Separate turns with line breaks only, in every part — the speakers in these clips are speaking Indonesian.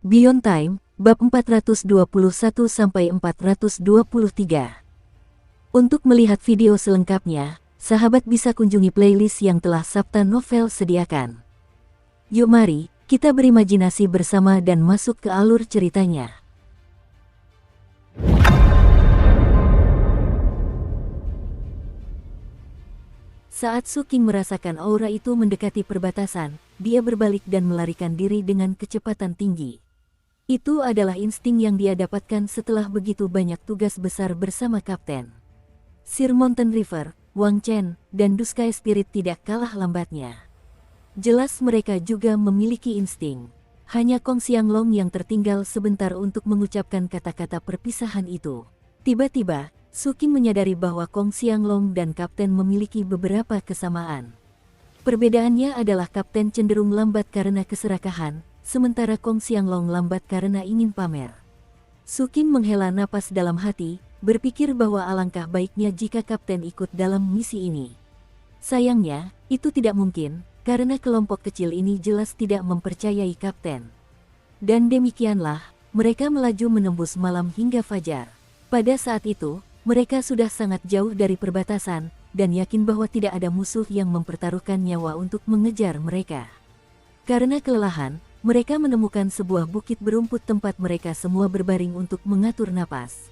Beyond Time, bab 421-423. Untuk melihat video selengkapnya, sahabat bisa kunjungi playlist yang telah Sabta Novel sediakan. Yuk mari, kita berimajinasi bersama dan masuk ke alur ceritanya. Saat Su King merasakan aura itu mendekati perbatasan, dia berbalik dan melarikan diri dengan kecepatan tinggi. Itu adalah insting yang dia dapatkan setelah begitu banyak tugas besar bersama Kapten. Sir Mountain River, Wang Chen, dan The Sky Spirit tidak kalah lambatnya. Jelas mereka juga memiliki insting. Hanya Kong Xianglong yang tertinggal sebentar untuk mengucapkan kata-kata perpisahan itu. Tiba-tiba, Su King menyadari bahwa Kong Xianglong dan Kapten memiliki beberapa kesamaan. Perbedaannya adalah Kapten cenderung lambat karena keserakahan, sementara Kong Xianglong lambat karena ingin pamer. Su King menghela napas dalam hati, berpikir bahwa alangkah baiknya jika Kapten ikut dalam misi ini. Sayangnya, itu tidak mungkin, karena kelompok kecil ini jelas tidak mempercayai Kapten. Dan demikianlah, mereka melaju menembus malam hingga fajar. Pada saat itu, mereka sudah sangat jauh dari perbatasan, dan yakin bahwa tidak ada musuh yang mempertaruhkan nyawa untuk mengejar mereka. Karena kelelahan, mereka menemukan sebuah bukit berumput tempat mereka semua berbaring untuk mengatur napas.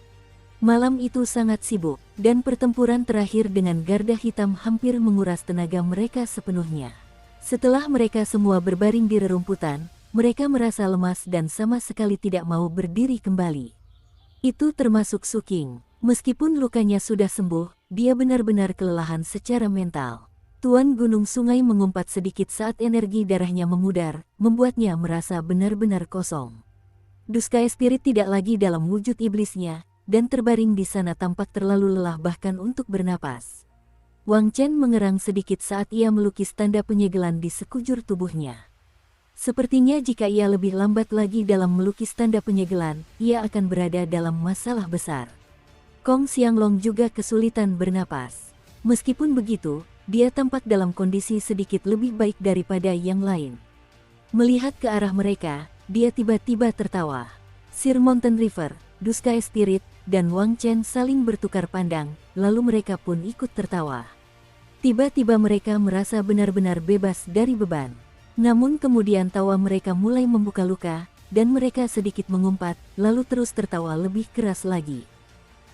Malam itu sangat sibuk, dan pertempuran terakhir dengan Garda Hitam hampir menguras tenaga mereka sepenuhnya. Setelah mereka semua berbaring di rerumputan, mereka merasa lemas dan sama sekali tidak mau berdiri kembali. Itu termasuk Su King. Meskipun lukanya sudah sembuh, dia benar-benar kelelahan secara mental. Tuan Gunung Sungai mengumpat sedikit saat energi darahnya memudar, membuatnya merasa benar-benar kosong. The Sky Spirit tidak lagi dalam wujud iblisnya, dan terbaring di sana tampak terlalu lelah bahkan untuk bernapas. Wang Chen mengerang sedikit saat ia melukis tanda penyegelan di sekujur tubuhnya. Sepertinya jika ia lebih lambat lagi dalam melukis tanda penyegelan, ia akan berada dalam masalah besar. Kong Xianglong juga kesulitan bernapas. Meskipun begitu, dia tampak dalam kondisi sedikit lebih baik daripada yang lain. Melihat ke arah mereka, dia tiba-tiba tertawa. Sir Mountain River, The Sky Spirit, dan Wang Chen saling bertukar pandang, lalu mereka pun ikut tertawa. Tiba-tiba mereka merasa benar-benar bebas dari beban. Namun kemudian tawa mereka mulai membuka luka, dan mereka sedikit mengumpat, lalu terus tertawa lebih keras lagi.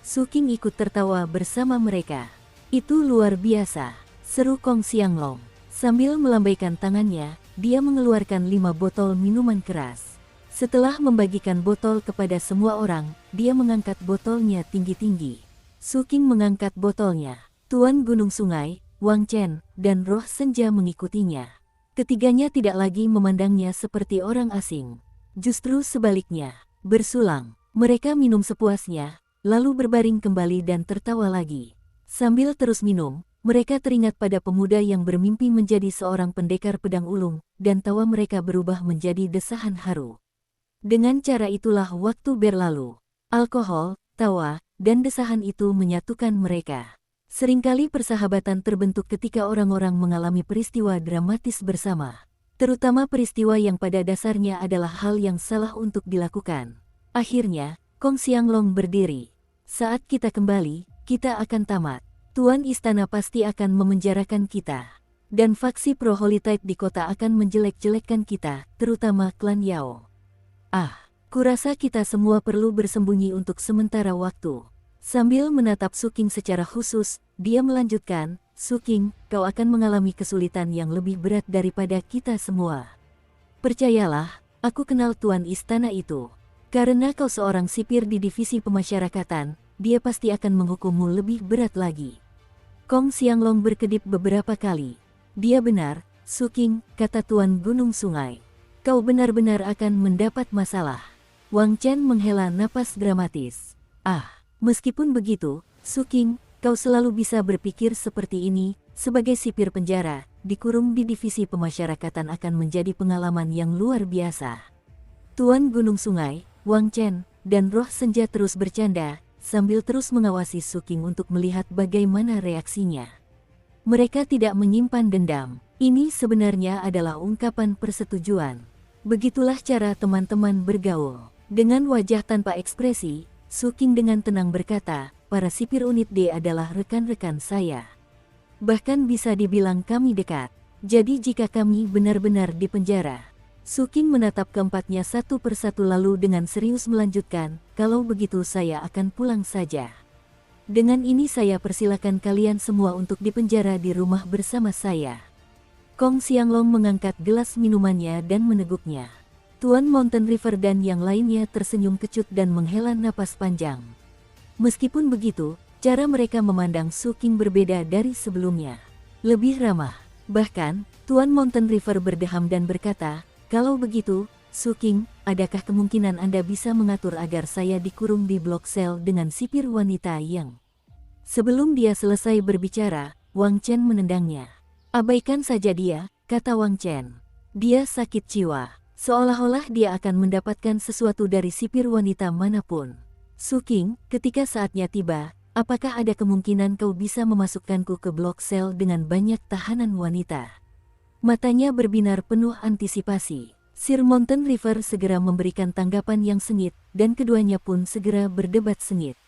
Su King ikut tertawa bersama mereka. Itu luar biasa, seru Kong Xianglong. Sambil melambaikan tangannya, dia mengeluarkan 5 botol minuman keras. Setelah membagikan botol kepada semua orang, dia mengangkat botolnya tinggi-tinggi. Su King mengangkat botolnya. Tuan Gunung Sungai, Wang Chen, dan Roh Senja mengikutinya. Ketiganya tidak lagi memandangnya seperti orang asing. Justru sebaliknya, bersulang. Mereka minum sepuasnya, lalu berbaring kembali dan tertawa lagi. Sambil terus minum, mereka teringat pada pemuda yang bermimpi menjadi seorang pendekar pedang ulung, dan tawa mereka berubah menjadi desahan haru. Dengan cara itulah waktu berlalu. Alkohol, tawa, dan desahan itu menyatukan mereka. Seringkali persahabatan terbentuk ketika orang-orang mengalami peristiwa dramatis bersama. Terutama peristiwa yang pada dasarnya adalah hal yang salah untuk dilakukan. Akhirnya, Kong Xianglong berdiri. Saat kita kembali, kita akan tamat. Tuan Istana pasti akan memenjarakan kita. Dan faksi Pro-Holy-Tide di kota akan menjelek-jelekkan kita, terutama klan Yao. Kurasa kita semua perlu bersembunyi untuk sementara waktu. Sambil menatap Su King secara khusus, dia melanjutkan, Su King, kau akan mengalami kesulitan yang lebih berat daripada kita semua. Percayalah, aku kenal Tuan Istana itu. Karena kau seorang sipir di divisi pemasyarakatan, dia pasti akan menghukummu lebih berat lagi. Kong Xianglong berkedip beberapa kali. Dia benar, Su King, kata Tuan Gunung Sungai. Kau benar-benar akan mendapat masalah. Wang Chen menghela napas dramatis. Meskipun begitu, Su King, kau selalu bisa berpikir seperti ini, sebagai sipir penjara, dikurung di divisi pemasyarakatan akan menjadi pengalaman yang luar biasa. Tuan Gunung Sungai, Wang Chen, dan Roh Senja terus bercanda, sambil terus mengawasi Su King untuk melihat bagaimana reaksinya. Mereka tidak menyimpan dendam. Ini sebenarnya adalah ungkapan persetujuan. Begitulah cara teman-teman bergaul. Dengan wajah tanpa ekspresi, Su King dengan tenang berkata, para sipir unit D adalah rekan-rekan saya. Bahkan bisa dibilang kami dekat. Jadi jika kami benar-benar di penjara. Su King menatap keempatnya satu persatu lalu dengan serius melanjutkan, kalau begitu saya akan pulang saja. Dengan ini saya persilakan kalian semua untuk dipenjara di rumah bersama saya. Kong Xianglong mengangkat gelas minumannya dan meneguknya. Tuan Mountain River dan yang lainnya tersenyum kecut dan menghela napas panjang. Meskipun begitu, cara mereka memandang Su King berbeda dari sebelumnya. Lebih ramah. Bahkan, Tuan Mountain River berdeham dan berkata, kalau begitu, Su King, adakah kemungkinan Anda bisa mengatur agar saya dikurung di blok sel dengan sipir wanita yang... Sebelum dia selesai berbicara, Wang Chen menendangnya. Abaikan saja dia, kata Wang Chen. Dia sakit jiwa, seolah-olah dia akan mendapatkan sesuatu dari sipir wanita manapun. Su King, ketika saatnya tiba, apakah ada kemungkinan kau bisa memasukkanku ke blok sel dengan banyak tahanan wanita? Matanya berbinar penuh antisipasi. Sir Mountain River segera memberikan tanggapan yang sengit, dan keduanya pun segera berdebat sengit.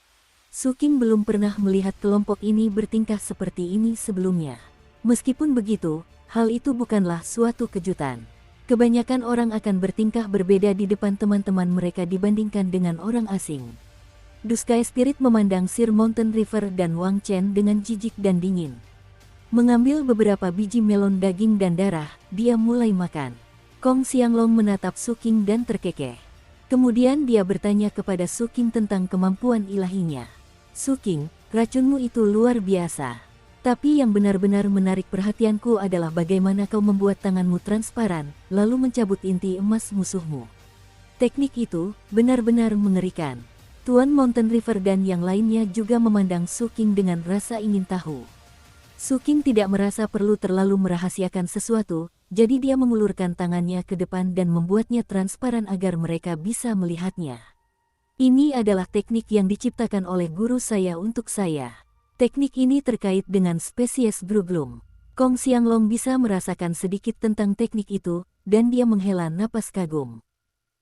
Su King belum pernah melihat kelompok ini bertingkah seperti ini sebelumnya. Meskipun begitu, hal itu bukanlah suatu kejutan. Kebanyakan orang akan bertingkah berbeda di depan teman-teman mereka dibandingkan dengan orang asing. Duskai Spirit memandang Sir Mountain River dan Wang Chen dengan jijik dan dingin. Mengambil beberapa biji melon daging dan darah, dia mulai makan. Kong Xianglong menatap Su King dan terkekeh. Kemudian dia bertanya kepada Su King tentang kemampuan ilahinya. Su King, racunmu itu luar biasa. Tapi yang benar-benar menarik perhatianku adalah bagaimana kau membuat tanganmu transparan, lalu mencabut inti emas musuhmu. Teknik itu benar-benar mengerikan. Tuan Mountain River dan yang lainnya juga memandang Su King dengan rasa ingin tahu. Su King tidak merasa perlu terlalu merahasiakan sesuatu, jadi dia mengulurkan tangannya ke depan dan membuatnya transparan agar mereka bisa melihatnya. Ini adalah teknik yang diciptakan oleh guru saya untuk saya. Teknik ini terkait dengan spesies Gruglum. Kong Xianglong bisa merasakan sedikit tentang teknik itu, dan dia menghela napas kagum.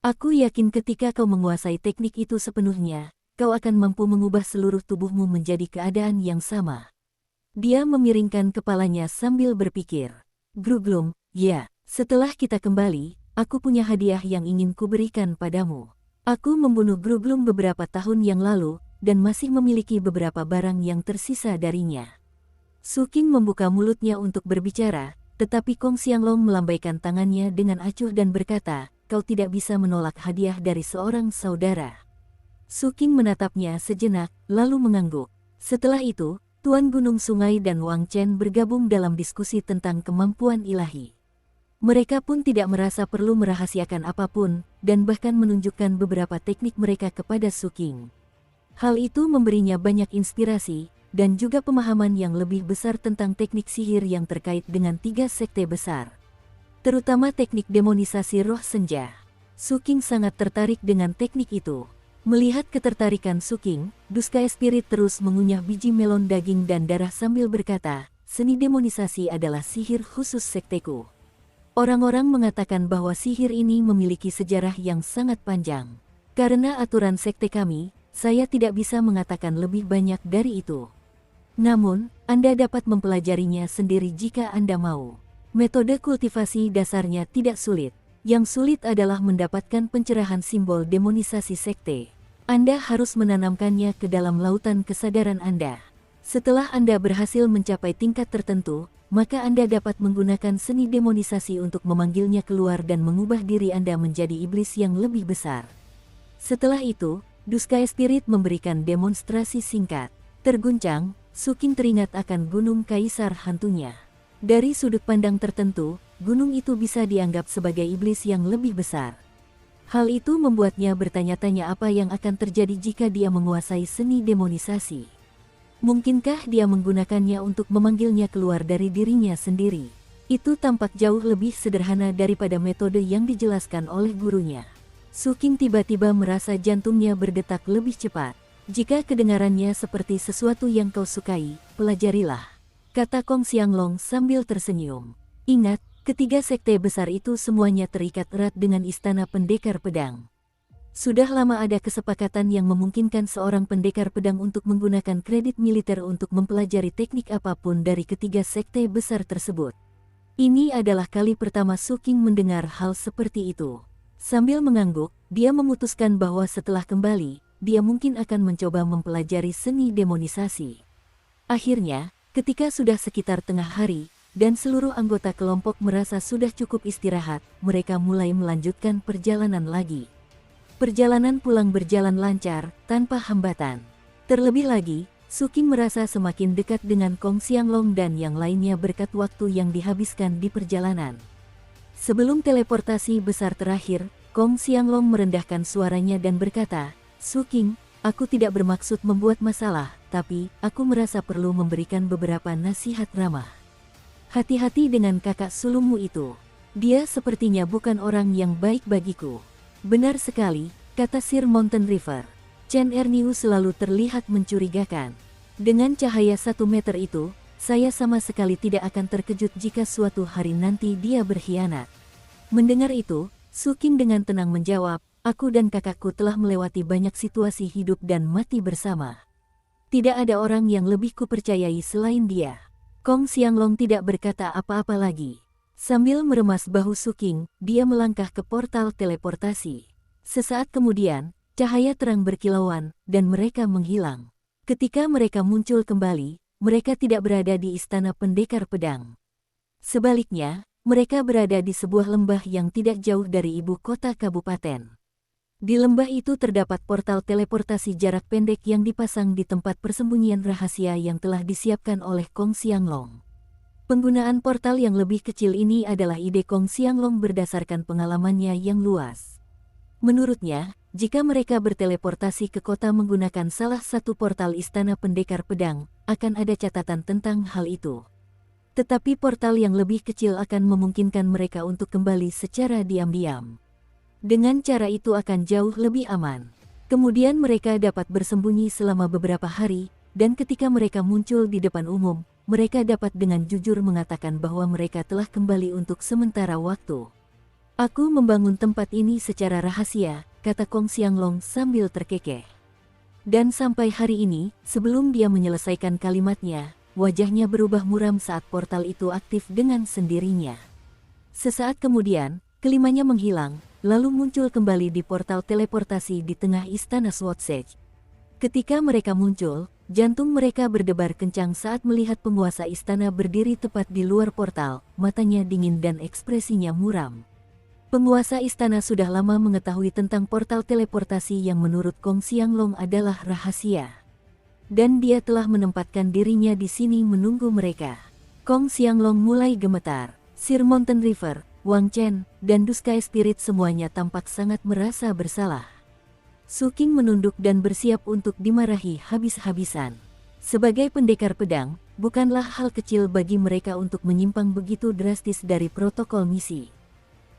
Aku yakin ketika kau menguasai teknik itu sepenuhnya, kau akan mampu mengubah seluruh tubuhmu menjadi keadaan yang sama. Dia memiringkan kepalanya sambil berpikir. Gruglum, ya, setelah kita kembali, aku punya hadiah yang ingin kuberikan padamu. Aku membunuh Gruglum beberapa tahun yang lalu, dan masih memiliki beberapa barang yang tersisa darinya. Su King membuka mulutnya untuk berbicara, tetapi Kong Xianglong melambaikan tangannya dengan acuh dan berkata, kau tidak bisa menolak hadiah dari seorang saudara. Su King menatapnya sejenak, lalu mengangguk. Setelah itu, Tuan Gunung Sungai dan Wang Chen bergabung dalam diskusi tentang kemampuan ilahi. Mereka pun tidak merasa perlu merahasiakan apapun, dan bahkan menunjukkan beberapa teknik mereka kepada Su King. Hal itu memberinya banyak inspirasi, dan juga pemahaman yang lebih besar tentang teknik sihir yang terkait dengan 3 sekte besar. Terutama teknik demonisasi roh senja. Su King sangat tertarik dengan teknik itu. Melihat ketertarikan Su King, Duskai Spirit terus mengunyah biji melon daging dan darah sambil berkata, seni demonisasi adalah sihir khusus sekteku. Orang-orang mengatakan bahwa sihir ini memiliki sejarah yang sangat panjang. Karena aturan sekte kami, saya tidak bisa mengatakan lebih banyak dari itu. Namun, Anda dapat mempelajarinya sendiri jika Anda mau. Metode kultivasi dasarnya tidak sulit. Yang sulit adalah mendapatkan pencerahan simbol demonisasi sekte. Anda harus menanamkannya ke dalam lautan kesadaran Anda. Setelah Anda berhasil mencapai tingkat tertentu, maka Anda dapat menggunakan seni demonisasi untuk memanggilnya keluar dan mengubah diri Anda menjadi iblis yang lebih besar. Setelah itu, Duskai Spirit memberikan demonstrasi singkat. Terguncang, Su King teringat akan Gunung Kaisar hantunya. Dari sudut pandang tertentu, gunung itu bisa dianggap sebagai iblis yang lebih besar. Hal itu membuatnya bertanya-tanya apa yang akan terjadi jika dia menguasai seni demonisasi. Mungkinkah dia menggunakannya untuk memanggilnya keluar dari dirinya sendiri? Itu tampak jauh lebih sederhana daripada metode yang dijelaskan oleh gurunya. Su King tiba-tiba merasa jantungnya berdetak lebih cepat. Jika kedengarannya seperti sesuatu yang kau sukai, pelajarilah, kata Kong Xianglong sambil tersenyum. Ingat, Ketiga sekte besar itu semuanya terikat erat dengan Istana Pendekar Pedang. Sudah lama ada kesepakatan yang memungkinkan seorang pendekar pedang untuk menggunakan kredit militer untuk mempelajari teknik apapun dari ketiga sekte besar tersebut. Ini adalah kali pertama Su Qing mendengar hal seperti itu. Sambil mengangguk, dia memutuskan bahwa setelah kembali, dia mungkin akan mencoba mempelajari seni demonisasi. Akhirnya, ketika sudah sekitar tengah hari, dan seluruh anggota kelompok merasa sudah cukup istirahat, mereka mulai melanjutkan perjalanan lagi. Perjalanan pulang berjalan lancar, tanpa hambatan. Terlebih lagi, Su Qing merasa semakin dekat dengan Kong Xianglong dan yang lainnya berkat waktu yang dihabiskan di perjalanan. Sebelum teleportasi besar terakhir, Kong Xianglong merendahkan suaranya dan berkata, "Su Qing, aku tidak bermaksud membuat masalah, tapi aku merasa perlu memberikan beberapa nasihat ramah. Hati-hati dengan kakak sulungmu itu. Dia sepertinya bukan orang yang baik bagiku." "Benar sekali," kata Sir Mountain River. Chen Erniu selalu terlihat mencurigakan. "Dengan cahaya 1 meter itu, saya sama sekali tidak akan terkejut jika suatu hari nanti dia berkhianat." Mendengar itu, Su Qing dengan tenang menjawab, "Aku dan kakakku telah melewati banyak situasi hidup dan mati bersama. Tidak ada orang yang lebih kupercayai selain dia." Kong Xianglong tidak berkata apa-apa lagi. Sambil meremas bahu Su Qing, dia melangkah ke portal teleportasi. Sesaat kemudian, cahaya terang berkilauan, dan mereka menghilang. Ketika mereka muncul kembali, mereka tidak berada di Istana Pendekar Pedang. Sebaliknya, mereka berada di sebuah lembah yang tidak jauh dari ibu kota kabupaten. Di lembah itu terdapat portal teleportasi jarak pendek yang dipasang di tempat persembunyian rahasia yang telah disiapkan oleh Kong Xianglong. Penggunaan portal yang lebih kecil ini adalah ide Kong Xianglong berdasarkan pengalamannya yang luas. Menurutnya, jika mereka berteleportasi ke kota menggunakan salah satu portal Istana Pendekar Pedang, akan ada catatan tentang hal itu. Tetapi portal yang lebih kecil akan memungkinkan mereka untuk kembali secara diam-diam. Dengan cara itu akan jauh lebih aman. Kemudian mereka dapat bersembunyi selama beberapa hari, dan ketika mereka muncul di depan umum, mereka dapat dengan jujur mengatakan bahwa mereka telah kembali untuk sementara waktu. "Aku membangun tempat ini secara rahasia," kata Kong Xianglong sambil terkekeh. Dan sampai hari ini, sebelum dia menyelesaikan kalimatnya, wajahnya berubah muram saat portal itu aktif dengan sendirinya. Sesaat kemudian, kelimanya menghilang, lalu muncul kembali di portal teleportasi di tengah istana Swordsage. Ketika mereka muncul, jantung mereka berdebar kencang saat melihat penguasa istana berdiri tepat di luar portal, matanya dingin dan ekspresinya muram. Penguasa istana sudah lama mengetahui tentang portal teleportasi yang menurut Kong Xianglong adalah rahasia. Dan dia telah menempatkan dirinya di sini menunggu mereka. Kong Xianglong mulai gemetar. Sir Mountain River, Wang Chen, dan Dusky Spirit semuanya tampak sangat merasa bersalah. Su Qing menunduk dan bersiap untuk dimarahi habis-habisan. Sebagai pendekar pedang, bukanlah hal kecil bagi mereka untuk menyimpang begitu drastis dari protokol misi.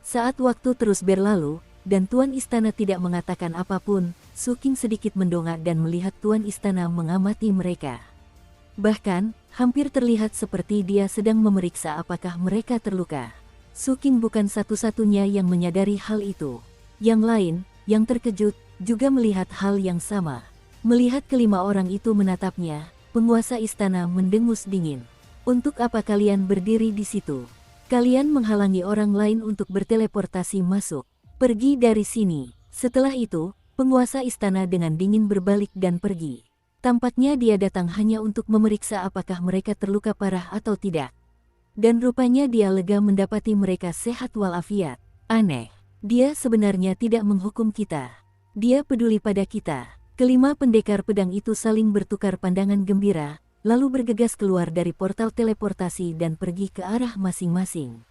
Saat waktu terus berlalu, dan Tuan Istana tidak mengatakan apapun, Su Qing sedikit mendongak dan melihat Tuan Istana mengamati mereka. Bahkan, hampir terlihat seperti dia sedang memeriksa apakah mereka terluka. Su Qing bukan satu-satunya yang menyadari hal itu. Yang lain, yang terkejut, juga melihat hal yang sama. Melihat kelima orang itu menatapnya, penguasa istana mendengus dingin. "Untuk apa kalian berdiri di situ? Kalian menghalangi orang lain untuk berteleportasi masuk. Pergi dari sini." Setelah itu, penguasa istana dengan dingin berbalik dan pergi. Tampaknya dia datang hanya untuk memeriksa apakah mereka terluka parah atau tidak. Dan rupanya dia lega mendapati mereka sehat walafiat. Aneh. Dia sebenarnya tidak menghukum kita. Dia peduli pada kita. Kelima pendekar pedang itu saling bertukar pandangan gembira, lalu bergegas keluar dari portal teleportasi dan pergi ke arah masing-masing.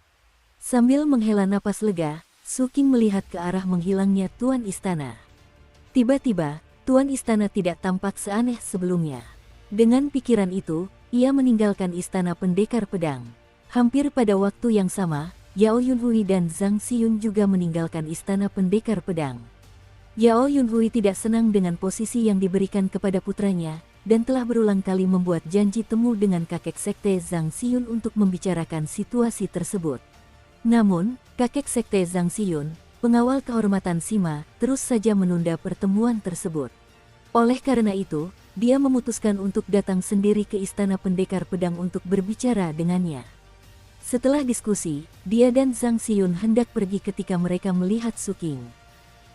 Sambil menghela napas lega, Su Qing melihat ke arah menghilangnya Tuan Istana. Tiba-tiba, Tuan Istana tidak tampak seaneh sebelumnya. Dengan pikiran itu, ia meninggalkan Istana Pendekar Pedang. Hampir pada waktu yang sama, Yao Yunhui dan Zhang Xiyun juga meninggalkan Istana Pendekar Pedang. Yao Yunhui tidak senang dengan posisi yang diberikan kepada putranya, dan telah berulang kali membuat janji temu dengan kakek sekte Zhang Xiyun untuk membicarakan situasi tersebut. Namun, kakek sekte Zhang Xiyun, pengawal kehormatan Sima, terus saja menunda pertemuan tersebut. Oleh karena itu, dia memutuskan untuk datang sendiri ke Istana Pendekar Pedang untuk berbicara dengannya. Setelah diskusi, dia dan Zhang Xiyun hendak pergi ketika mereka melihat Su Qing.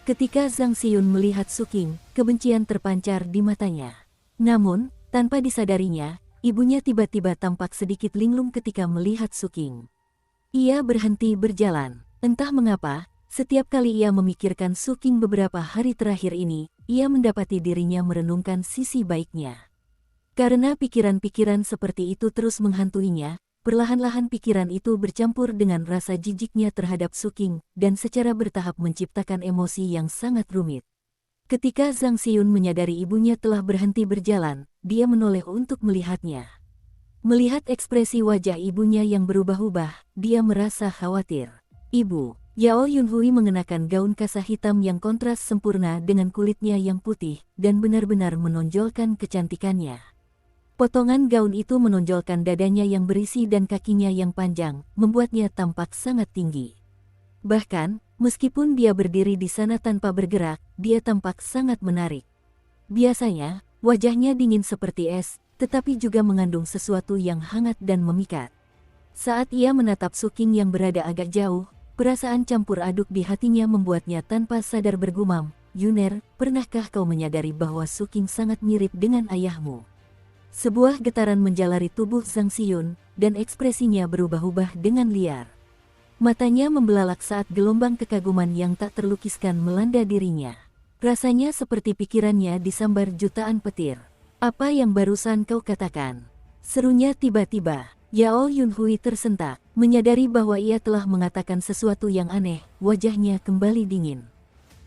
Ketika Zhang Xiyun melihat Su Qing, kebencian terpancar di matanya. Namun, tanpa disadarinya, ibunya tiba-tiba tampak sedikit linglung ketika melihat Su Qing. Ia berhenti berjalan. Entah mengapa, setiap kali ia memikirkan Su Qing beberapa hari terakhir ini, ia mendapati dirinya merenungkan sisi baiknya. Karena pikiran-pikiran seperti itu terus menghantuinya, perlahan-lahan pikiran itu bercampur dengan rasa jijiknya terhadap Su Qing, dan secara bertahap menciptakan emosi yang sangat rumit. Ketika Zhang Xiyun menyadari ibunya telah berhenti berjalan, dia menoleh untuk melihatnya. Melihat ekspresi wajah ibunya yang berubah-ubah, dia merasa khawatir. Ibu, Yao Yunhui mengenakan gaun kasa hitam yang kontras sempurna dengan kulitnya yang putih, dan benar-benar menonjolkan kecantikannya. Potongan gaun itu menonjolkan dadanya yang berisi dan kakinya yang panjang, membuatnya tampak sangat tinggi. Bahkan, meskipun dia berdiri di sana tanpa bergerak, dia tampak sangat menarik. Biasanya, wajahnya dingin seperti es, tetapi juga mengandung sesuatu yang hangat dan memikat. Saat ia menatap Su Qing yang berada agak jauh, perasaan campur aduk di hatinya membuatnya tanpa sadar bergumam, "Yuner, pernahkah kau menyadari bahwa Su Qing sangat mirip dengan ayahmu?" Sebuah getaran menjalari tubuh Zhang Xiyun, dan ekspresinya berubah-ubah dengan liar. Matanya membelalak saat gelombang kekaguman yang tak terlukiskan melanda dirinya. Rasanya seperti pikirannya disambar jutaan petir. "Apa yang barusan kau katakan?" serunya tiba-tiba. Yao Yunhui tersentak, menyadari bahwa ia telah mengatakan sesuatu yang aneh, wajahnya kembali dingin.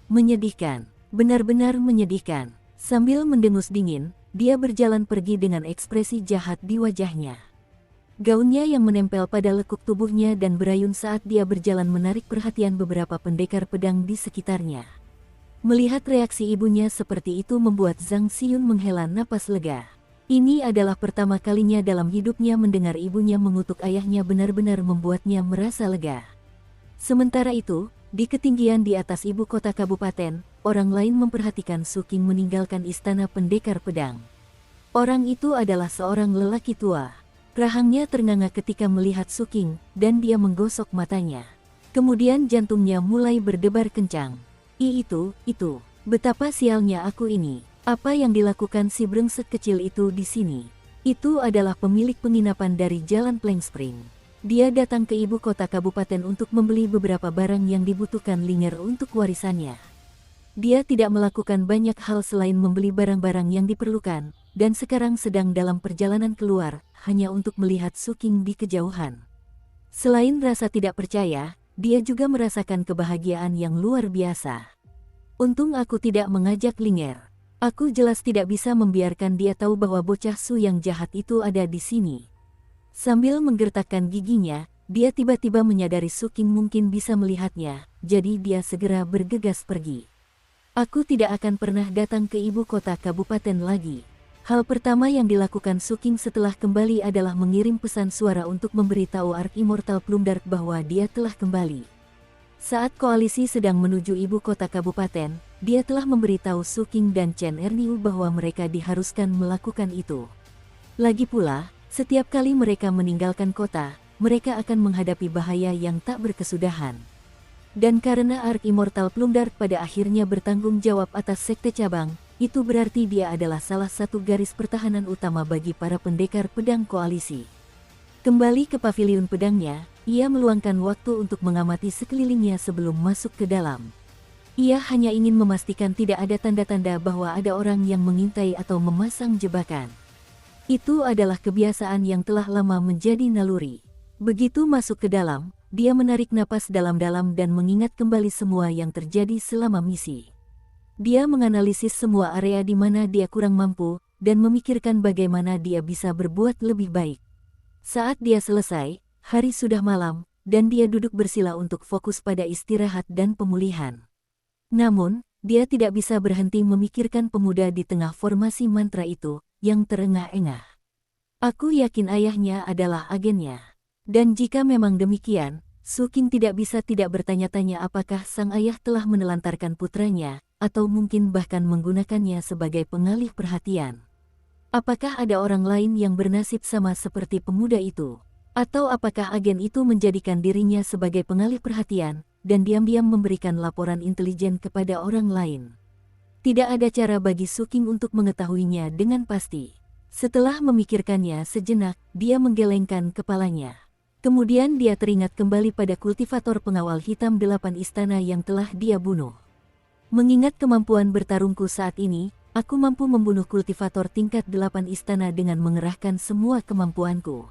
Menyedihkan, benar-benar menyedihkan. Sambil mendengus dingin, dia berjalan pergi dengan ekspresi jahat di wajahnya. Gaunnya yang menempel pada lekuk tubuhnya dan berayun saat dia berjalan menarik perhatian beberapa pendekar pedang di sekitarnya. Melihat reaksi ibunya seperti itu membuat Zhang Xiyun menghela napas lega. Ini adalah pertama kalinya dalam hidupnya mendengar ibunya mengutuk ayahnya, benar-benar membuatnya merasa lega. Sementara itu, di ketinggian di atas ibu kota kabupaten, orang lain memperhatikan Su Qing meninggalkan Istana Pendekar Pedang. Orang itu adalah seorang lelaki tua. Rahangnya ternganga ketika melihat Su Qing, dan dia menggosok matanya. Kemudian jantungnya mulai berdebar kencang. Itu, betapa sialnya aku ini. Apa yang dilakukan si brengsek kecil itu di sini?" Itu adalah pemilik penginapan dari Jalan Plank Spring. Dia datang ke ibu kota kabupaten untuk membeli beberapa barang yang dibutuhkan Linger untuk warisannya. Dia tidak melakukan banyak hal selain membeli barang-barang yang diperlukan, dan sekarang sedang dalam perjalanan keluar, hanya untuk melihat Su Qing di kejauhan. Selain rasa tidak percaya, dia juga merasakan kebahagiaan yang luar biasa. "Untung aku tidak mengajak Linger. Aku jelas tidak bisa membiarkan dia tahu bahwa bocah Su yang jahat itu ada di sini." Sambil menggertakkan giginya, dia tiba-tiba menyadari Su Qing mungkin bisa melihatnya, jadi dia segera bergegas pergi. "Aku tidak akan pernah datang ke ibu kota kabupaten lagi." Hal pertama yang dilakukan Su Qing setelah kembali adalah mengirim pesan suara untuk memberitahu Ark Immortal Plumdark bahwa dia telah kembali. Saat koalisi sedang menuju ibu kota kabupaten, dia telah memberitahu Su Qing dan Chen Erniu bahwa mereka diharuskan melakukan itu. Lagi pula, setiap kali mereka meninggalkan kota, mereka akan menghadapi bahaya yang tak berkesudahan. Dan karena Ark Immortal Plumdark pada akhirnya bertanggung jawab atas sekte cabang, itu berarti dia adalah salah satu garis pertahanan utama bagi para pendekar pedang koalisi. Kembali ke paviliun pedangnya, ia meluangkan waktu untuk mengamati sekelilingnya sebelum masuk ke dalam. Ia hanya ingin memastikan tidak ada tanda-tanda bahwa ada orang yang mengintai atau memasang jebakan. Itu adalah kebiasaan yang telah lama menjadi naluri. Begitu masuk ke dalam, dia menarik napas dalam-dalam dan mengingat kembali semua yang terjadi selama misi. Dia menganalisis semua area di mana dia kurang mampu, dan memikirkan bagaimana dia bisa berbuat lebih baik. Saat dia selesai, hari sudah malam, dan dia duduk bersila untuk fokus pada istirahat dan pemulihan. Namun, dia tidak bisa berhenti memikirkan pemuda di tengah formasi mantra itu, yang terengah-engah. "Aku yakin ayahnya adalah agennya. Dan jika memang demikian, Su King tidak bisa tidak bertanya-tanya apakah sang ayah telah menelantarkan putranya, atau mungkin bahkan menggunakannya sebagai pengalih perhatian. Apakah ada orang lain yang bernasib sama seperti pemuda itu? Atau apakah agen itu menjadikan dirinya sebagai pengalih perhatian, dan diam-diam memberikan laporan intelijen kepada orang lain? Tidak ada cara bagi Su King untuk mengetahuinya dengan pasti. Setelah memikirkannya sejenak, dia menggelengkan kepalanya. Kemudian dia teringat kembali pada kultivator pengawal hitam 8 istana yang telah dia bunuh. Mengingat kemampuan bertarungku saat ini, aku mampu membunuh kultivator tingkat 8 istana dengan mengerahkan semua kemampuanku.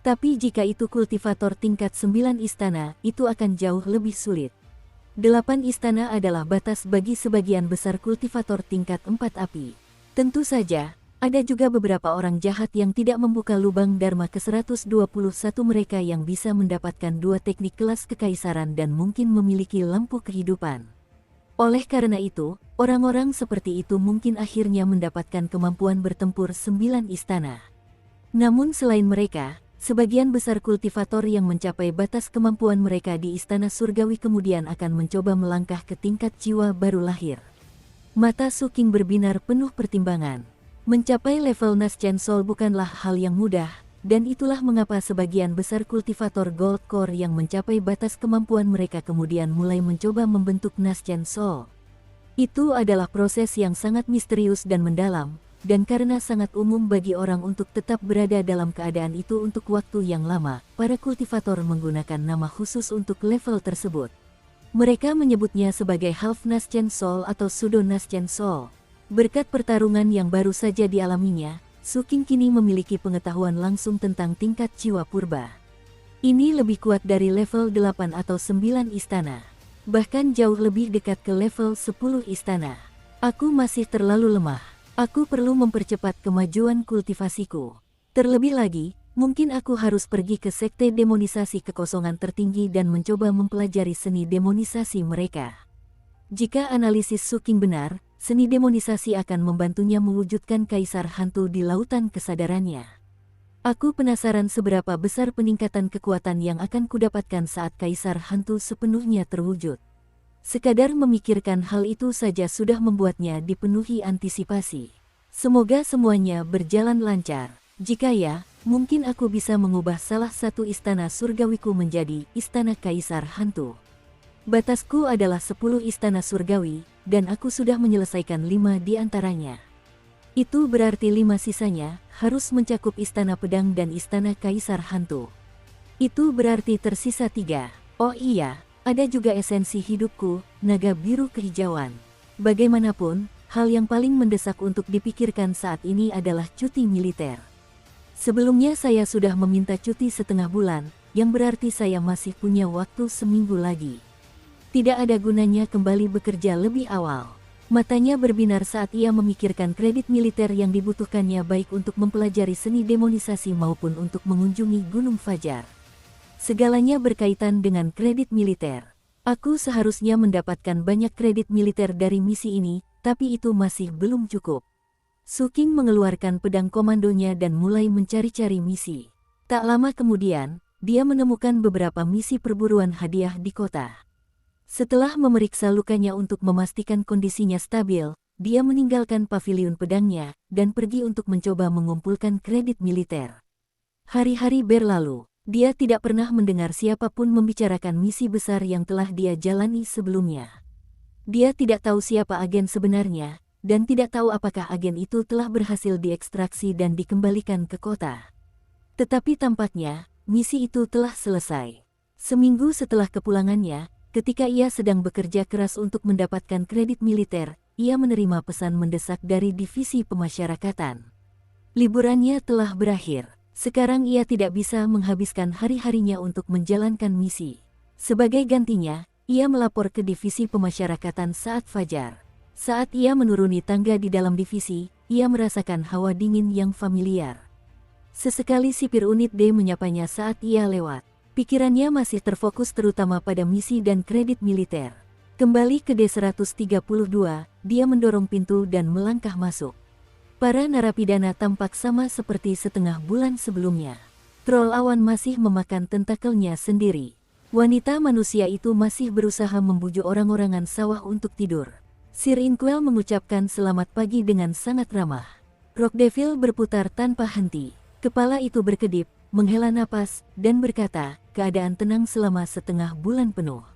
Tapi jika itu kultivator tingkat 9 istana, itu akan jauh lebih sulit. 8 istana adalah batas bagi sebagian besar kultivator tingkat 4 api. Tentu saja, ada juga beberapa orang jahat yang tidak membuka lubang Dharma ke-121 mereka yang bisa mendapatkan 2 teknik kelas kekaisaran dan mungkin memiliki lampu kehidupan. Oleh karena itu, orang-orang seperti itu mungkin akhirnya mendapatkan kemampuan bertempur 9 istana. Namun selain mereka, sebagian besar kultivator yang mencapai batas kemampuan mereka di istana surgawi kemudian akan mencoba melangkah ke tingkat jiwa baru lahir. Mata Su King berbinar penuh pertimbangan. Mencapai level Naschen Soul bukanlah hal yang mudah, dan itulah mengapa sebagian besar kultivator Gold Core yang mencapai batas kemampuan mereka kemudian mulai mencoba membentuk Naschen Soul. Itu adalah proses yang sangat misterius dan mendalam, dan karena sangat umum bagi orang untuk tetap berada dalam keadaan itu untuk waktu yang lama, para kultivator menggunakan nama khusus untuk level tersebut. Mereka menyebutnya sebagai Half Naschen Soul atau Pseudo Naschen Soul. Berkat pertarungan yang baru saja dialaminya, Su King kini memiliki pengetahuan langsung tentang tingkat jiwa purba. Ini lebih kuat dari level 8 atau 9 istana. Bahkan jauh lebih dekat ke level 10 istana. Aku masih terlalu lemah. Aku perlu mempercepat kemajuan kultivasiku. Terlebih lagi, mungkin aku harus pergi ke sekte demonisasi kekosongan tertinggi dan mencoba mempelajari seni demonisasi mereka. Jika analisis Su King benar, seni demonisasi akan membantunya mewujudkan kaisar hantu di lautan kesadarannya. Aku penasaran seberapa besar peningkatan kekuatan yang akan kudapatkan saat kaisar hantu sepenuhnya terwujud. Sekadar memikirkan hal itu saja sudah membuatnya dipenuhi antisipasi. Semoga semuanya berjalan lancar. Jika ya, mungkin aku bisa mengubah salah satu istana surgawiku menjadi istana kaisar hantu. Batasku adalah 10 istana surgawi, dan aku sudah menyelesaikan 5 di antaranya. Itu berarti 5 sisanya harus mencakup istana pedang dan istana kaisar hantu. Itu berarti tersisa 3. Oh iya. Ada juga esensi hidupku, naga biru kehijauan. Bagaimanapun, hal yang paling mendesak untuk dipikirkan saat ini adalah cuti militer. Sebelumnya saya sudah meminta cuti setengah bulan, yang berarti saya masih punya waktu seminggu lagi. Tidak ada gunanya kembali bekerja lebih awal. Matanya berbinar saat ia memikirkan kredit militer yang dibutuhkannya baik untuk mempelajari seni demonisasi maupun untuk mengunjungi Gunung Fajar. Segalanya berkaitan dengan kredit militer. Aku seharusnya mendapatkan banyak kredit militer dari misi ini, tapi itu masih belum cukup. Su King mengeluarkan pedang komandonya dan mulai mencari-cari misi. Tak lama kemudian, dia menemukan beberapa misi perburuan hadiah di kota. Setelah memeriksa lukanya untuk memastikan kondisinya stabil, dia meninggalkan paviliun pedangnya dan pergi untuk mencoba mengumpulkan kredit militer. Hari-hari berlalu. Dia tidak pernah mendengar siapapun membicarakan misi besar yang telah dia jalani sebelumnya. Dia tidak tahu siapa agen sebenarnya, dan tidak tahu apakah agen itu telah berhasil diekstraksi dan dikembalikan ke kota. Tetapi tampaknya, misi itu telah selesai. Seminggu setelah kepulangannya, ketika ia sedang bekerja keras untuk mendapatkan kredit militer, ia menerima pesan mendesak dari divisi pemasyarakatan. Liburannya telah berakhir. Sekarang ia tidak bisa menghabiskan hari-harinya untuk menjalankan misi. Sebagai gantinya, ia melapor ke divisi pemasyarakatan saat fajar. Saat ia menuruni tangga di dalam divisi, ia merasakan hawa dingin yang familiar. Sesekali sipir unit D menyapanya saat ia lewat. Pikirannya masih terfokus terutama pada misi dan kredit militer. Kembali ke D132, dia mendorong pintu dan melangkah masuk. Para narapidana tampak sama seperti setengah bulan sebelumnya. Troll awan masih memakan tentakelnya sendiri. Wanita manusia itu masih berusaha membujuk orang-orangan sawah untuk tidur. Sir Inkwell mengucapkan selamat pagi dengan sangat ramah. Rock Devil berputar tanpa henti. Kepala itu berkedip, menghela napas, dan berkata, keadaan tenang selama setengah bulan penuh.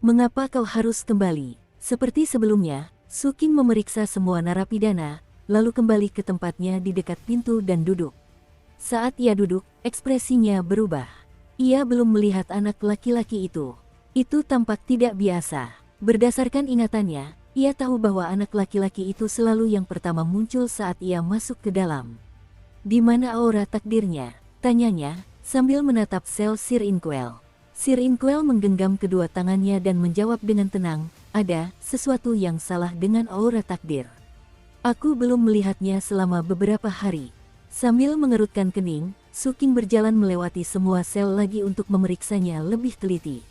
Mengapa kau harus kembali? Seperti sebelumnya, Su King memeriksa semua narapidana, lalu kembali ke tempatnya di dekat pintu dan duduk. Saat ia duduk, ekspresinya berubah. Ia belum melihat anak laki-laki itu. Itu tampak tidak biasa. Berdasarkan ingatannya, ia tahu bahwa anak laki-laki itu selalu yang pertama muncul saat ia masuk ke dalam. Di mana aura takdirnya? Tanyanya, sambil menatap sel Sir Inkwell. Sir Inkwell menggenggam kedua tangannya dan menjawab dengan tenang, ada sesuatu yang salah dengan aura takdir. Aku belum melihatnya selama beberapa hari. Sambil mengerutkan kening, Su King berjalan melewati semua sel lagi untuk memeriksanya lebih teliti.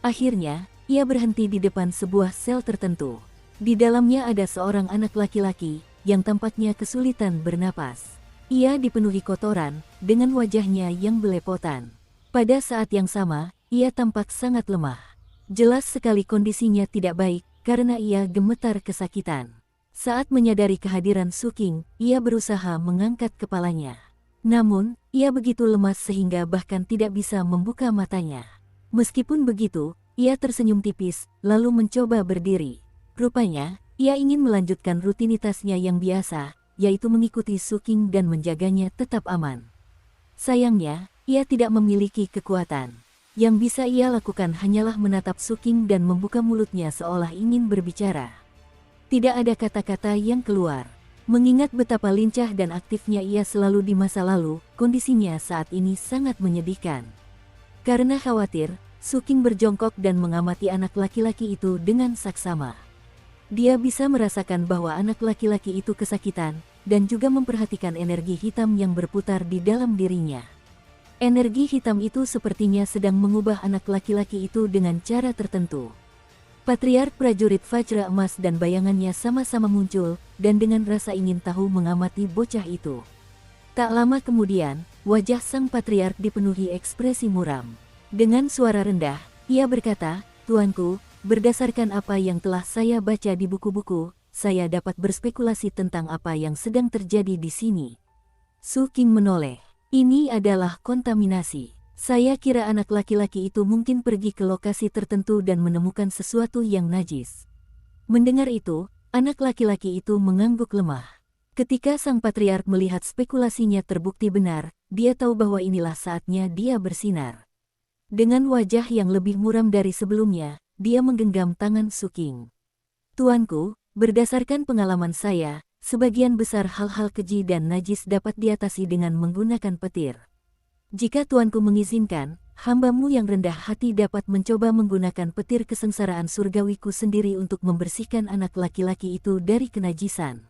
Akhirnya, ia berhenti di depan sebuah sel tertentu. Di dalamnya ada seorang anak laki-laki, yang tampaknya kesulitan bernapas. Ia dipenuhi kotoran, dengan wajahnya yang belepotan. Pada saat yang sama, ia tampak sangat lemah. Jelas sekali kondisinya tidak baik, karena ia gemetar kesakitan. Saat menyadari kehadiran Su King, ia berusaha mengangkat kepalanya. Namun, ia begitu lemas sehingga bahkan tidak bisa membuka matanya. Meskipun begitu, ia tersenyum tipis, lalu mencoba berdiri. Rupanya, ia ingin melanjutkan rutinitasnya yang biasa, yaitu mengikuti Su King dan menjaganya tetap aman. Sayangnya, ia tidak memiliki kekuatan. Yang bisa ia lakukan hanyalah menatap Su King dan membuka mulutnya seolah ingin berbicara. Tidak ada kata-kata yang keluar. Mengingat betapa lincah dan aktifnya ia selalu di masa lalu, kondisinya saat ini sangat menyedihkan. Karena khawatir, Su King berjongkok dan mengamati anak laki-laki itu dengan saksama. Dia bisa merasakan bahwa anak laki-laki itu kesakitan, dan juga memperhatikan energi hitam yang berputar di dalam dirinya. Energi hitam itu sepertinya sedang mengubah anak laki-laki itu dengan cara tertentu. Patriark prajurit Vajra Emas dan bayangannya sama-sama muncul, dan dengan rasa ingin tahu mengamati bocah itu. Tak lama kemudian, wajah sang patriark dipenuhi ekspresi muram. Dengan suara rendah, ia berkata, "Tuanku, berdasarkan apa yang telah saya baca di buku-buku, saya dapat berspekulasi tentang apa yang sedang terjadi di sini." Su King menoleh. Ini adalah kontaminasi. Saya kira anak laki-laki itu mungkin pergi ke lokasi tertentu dan menemukan sesuatu yang najis. Mendengar itu, anak laki-laki itu mengangguk lemah. Ketika sang patriark melihat spekulasinya terbukti benar, dia tahu bahwa inilah saatnya dia bersinar. Dengan wajah yang lebih muram dari sebelumnya, dia menggenggam tangan Su King. "Tuanku, berdasarkan pengalaman saya, sebagian besar hal-hal keji dan najis dapat diatasi dengan menggunakan petir. Jika tuanku mengizinkan, hambamu yang rendah hati dapat mencoba menggunakan petir kesengsaraan surgawiku sendiri untuk membersihkan anak laki-laki itu dari kenajisan."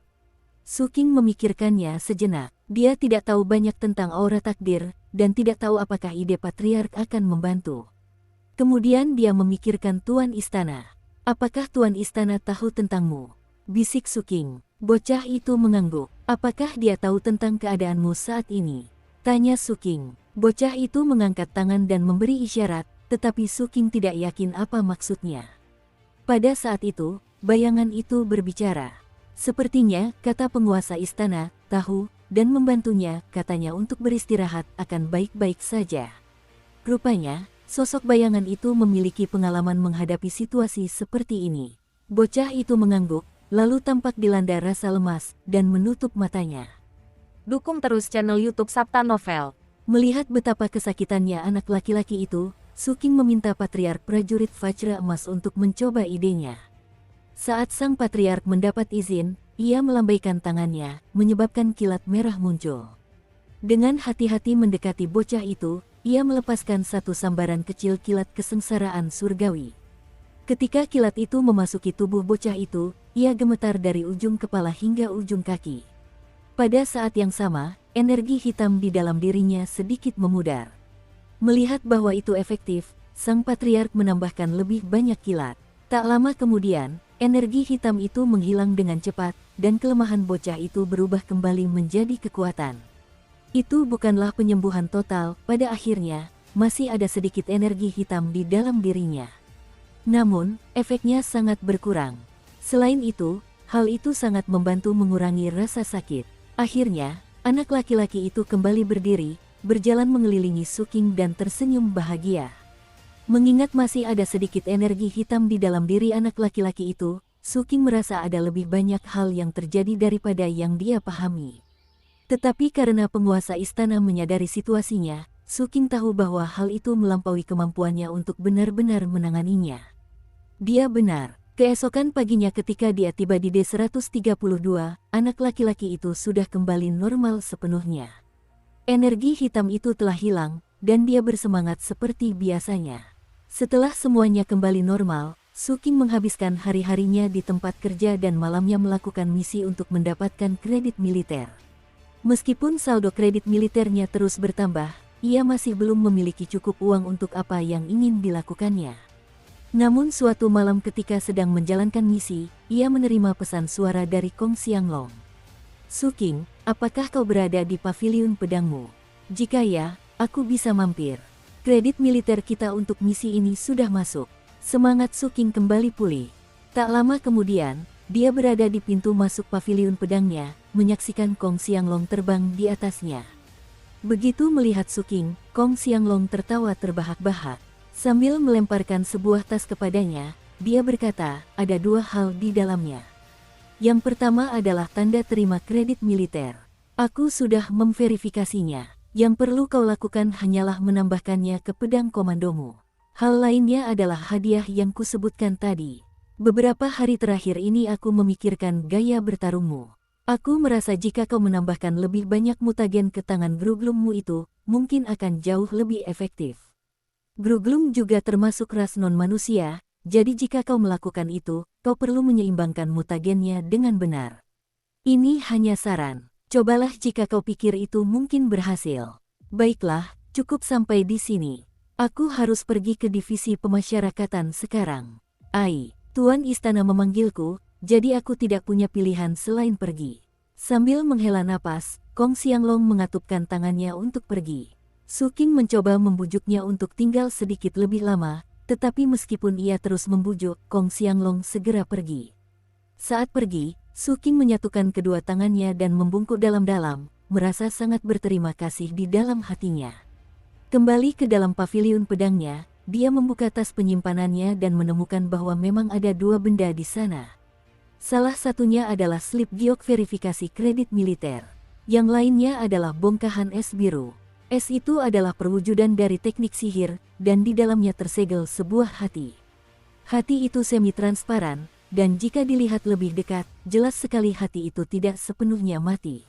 Su King memikirkannya sejenak. Dia tidak tahu banyak tentang aura takdir, dan tidak tahu apakah ide patriark akan membantu. Kemudian dia memikirkan Tuan Istana. "Apakah Tuan Istana tahu tentangmu?" bisik Su King. Bocah itu mengangguk. "Apakah dia tahu tentang keadaanmu saat ini?" tanya Su King. Bocah itu mengangkat tangan dan memberi isyarat, tetapi Su King tidak yakin apa maksudnya. Pada saat itu, bayangan itu berbicara. "Sepertinya," kata penguasa istana, "tahu, dan membantunya," katanya, "untuk beristirahat akan baik-baik saja." Rupanya, sosok bayangan itu memiliki pengalaman menghadapi situasi seperti ini. Bocah itu mengangguk, lalu tampak dilanda rasa lemas, dan menutup matanya.
Dukung terus channel YouTube Sabta Novel.
Melihat betapa kesakitannya anak laki-laki itu, Su King meminta Patriark prajurit Vajra Emas untuk mencoba idenya. Saat sang Patriark mendapat izin, ia melambaikan tangannya, menyebabkan kilat merah muncul. Dengan hati-hati mendekati bocah itu, ia melepaskan satu sambaran kecil kilat kesengsaraan surgawi. Ketika kilat itu memasuki tubuh bocah itu, ia gemetar dari ujung kepala hingga ujung kaki. Pada saat yang sama, energi hitam di dalam dirinya sedikit memudar. Melihat bahwa itu efektif, sang patriark menambahkan lebih banyak kilat. Tak lama kemudian, energi hitam itu menghilang dengan cepat, dan kelemahan bocah itu berubah kembali menjadi kekuatan. Itu bukanlah penyembuhan total, pada akhirnya, masih ada sedikit energi hitam di dalam dirinya. Namun, efeknya sangat berkurang. Selain itu, hal itu sangat membantu mengurangi rasa sakit. Akhirnya, anak laki-laki itu kembali berdiri, berjalan mengelilingi Suking dan tersenyum bahagia. Mengingat masih ada sedikit energi hitam di dalam diri anak laki-laki itu, Suking merasa ada lebih banyak hal yang terjadi daripada yang dia pahami. Tetapi karena penguasa istana menyadari situasinya, Suking tahu bahwa hal itu melampaui kemampuannya untuk benar-benar menanganinya. Dia benar. Keesokan paginya ketika dia tiba di D132, anak laki-laki itu sudah kembali normal sepenuhnya. Energi hitam itu telah hilang, dan dia bersemangat seperti biasanya. Setelah semuanya kembali normal, Suking menghabiskan hari-harinya di tempat kerja dan malamnya melakukan misi untuk mendapatkan kredit militer. Meskipun saldo kredit militernya terus bertambah, ia masih belum memiliki cukup uang untuk apa yang ingin dilakukannya. Namun suatu malam ketika sedang menjalankan misi, ia menerima pesan suara dari Kong Xianglong. "Suking, apakah kau berada di paviliun pedangmu? Jika ya, aku bisa mampir. Kredit militer kita untuk misi ini sudah masuk." Semangat Suking kembali pulih. Tak lama kemudian, dia berada di pintu masuk paviliun pedangnya, menyaksikan Kong Xianglong terbang di atasnya. Begitu melihat Suking, Kong Xianglong tertawa terbahak-bahak. Sambil melemparkan sebuah tas kepadanya, dia berkata, ada dua hal di dalamnya. Yang pertama adalah tanda terima kredit militer. Aku sudah memverifikasinya. Yang perlu kau lakukan hanyalah menambahkannya ke pedang komandomu. Hal lainnya adalah hadiah yang kusebutkan tadi. Beberapa hari terakhir ini aku memikirkan gaya bertarungmu. Aku merasa jika kau menambahkan lebih banyak mutagen ke tangan Gruglummu itu, mungkin akan jauh lebih efektif. Gruglum juga termasuk ras non-manusia, jadi jika kau melakukan itu, kau perlu menyeimbangkan mutagennya dengan benar. Ini hanya saran, cobalah jika kau pikir itu mungkin berhasil. Baiklah, cukup sampai di sini. Aku harus pergi ke divisi pemasyarakatan sekarang. Tuan istana memanggilku, jadi aku tidak punya pilihan selain pergi. Sambil menghela napas, Kong Xianglong mengatupkan tangannya untuk pergi. Suking mencoba membujuknya untuk tinggal sedikit lebih lama, tetapi meskipun ia terus membujuk, Kong Xianglong segera pergi. Saat pergi, Suking menyatukan kedua tangannya dan membungkuk dalam-dalam, merasa sangat berterima kasih di dalam hatinya. Kembali ke dalam paviliun pedangnya, dia membuka tas penyimpanannya dan menemukan bahwa memang ada dua benda di sana. Salah satunya adalah slip giok verifikasi kredit militer. Yang lainnya adalah bongkahan es biru. Es itu adalah perwujudan dari teknik sihir, dan di dalamnya tersegel sebuah hati. Hati itu semi-transparan, dan jika dilihat lebih dekat, jelas sekali hati itu tidak sepenuhnya mati.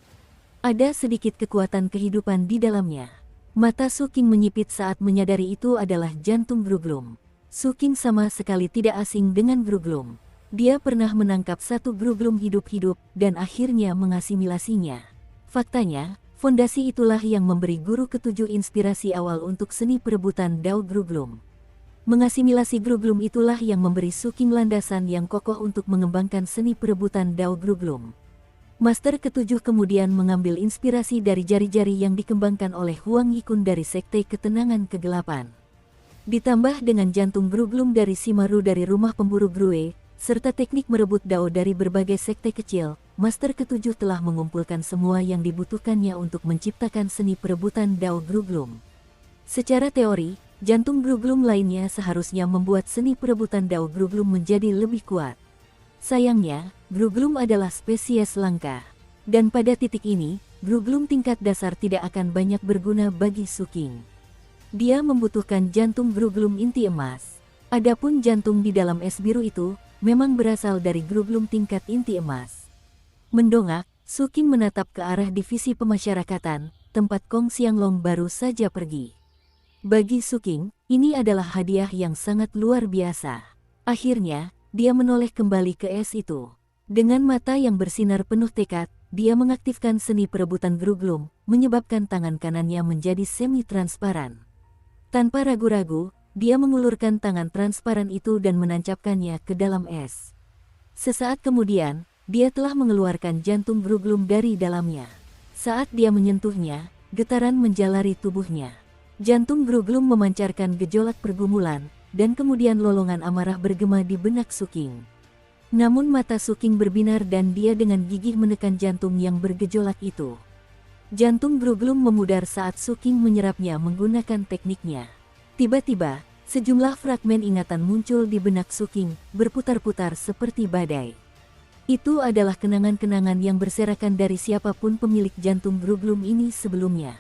Ada sedikit kekuatan kehidupan di dalamnya. Mata Suking menyipit saat menyadari itu adalah jantung Gruglum. Suking sama sekali tidak asing dengan Gruglum. Dia pernah menangkap satu Gruglum hidup-hidup, dan akhirnya mengasimilasinya. Faktanya, fondasi itulah yang memberi guru ketujuh inspirasi awal untuk seni perebutan Dao Gruglum. Mengasimilasi Gruglum itulah yang memberi Suking landasan yang kokoh untuk mengembangkan seni perebutan Dao Gruglum. Master ketujuh kemudian mengambil inspirasi dari jari-jari yang dikembangkan oleh Huang Yikun dari Sekte Ketenangan Kegelapan. Ditambah dengan jantung Gruglum dari Shimaru dari rumah pemburu Grue, serta teknik merebut Dao dari berbagai sekte kecil, Master ketujuh telah mengumpulkan semua yang dibutuhkannya untuk menciptakan seni perebutan Dao Gruglum. Secara teori, jantung Gruglum lainnya seharusnya membuat seni perebutan Dao Gruglum menjadi lebih kuat. Sayangnya, Gruglum adalah spesies langka. Dan pada titik ini, Gruglum tingkat dasar tidak akan banyak berguna bagi Suking. Dia membutuhkan jantung Gruglum inti emas. Adapun jantung di dalam es biru itu, memang berasal dari Gruglum tingkat inti emas. Mendongak, Suking menatap ke arah divisi pemasyarakatan, tempat Kong Xianglong baru saja pergi. Bagi Suking, ini adalah hadiah yang sangat luar biasa. Akhirnya, dia menoleh kembali ke es itu. Dengan mata yang bersinar penuh tekad, dia mengaktifkan seni perebutan Gruglum, menyebabkan tangan kanannya menjadi semi-transparan. Tanpa ragu-ragu, dia mengulurkan tangan transparan itu dan menancapkannya ke dalam es. Sesaat kemudian, dia telah mengeluarkan jantung Gruglum dari dalamnya. Saat dia menyentuhnya, getaran menjalari tubuhnya. Jantung Groglum memancarkan gejolak pergumulan, dan kemudian lolongan amarah bergema di benak Suking. Namun mata Suking berbinar dan dia dengan gigih menekan jantung yang bergejolak itu. Jantung Groglum memudar saat Suking menyerapnya menggunakan tekniknya. Tiba-tiba, sejumlah fragmen ingatan muncul di benak Suking, berputar-putar seperti badai. Itu adalah kenangan-kenangan yang berserakan dari siapapun pemilik jantung Groglum ini sebelumnya.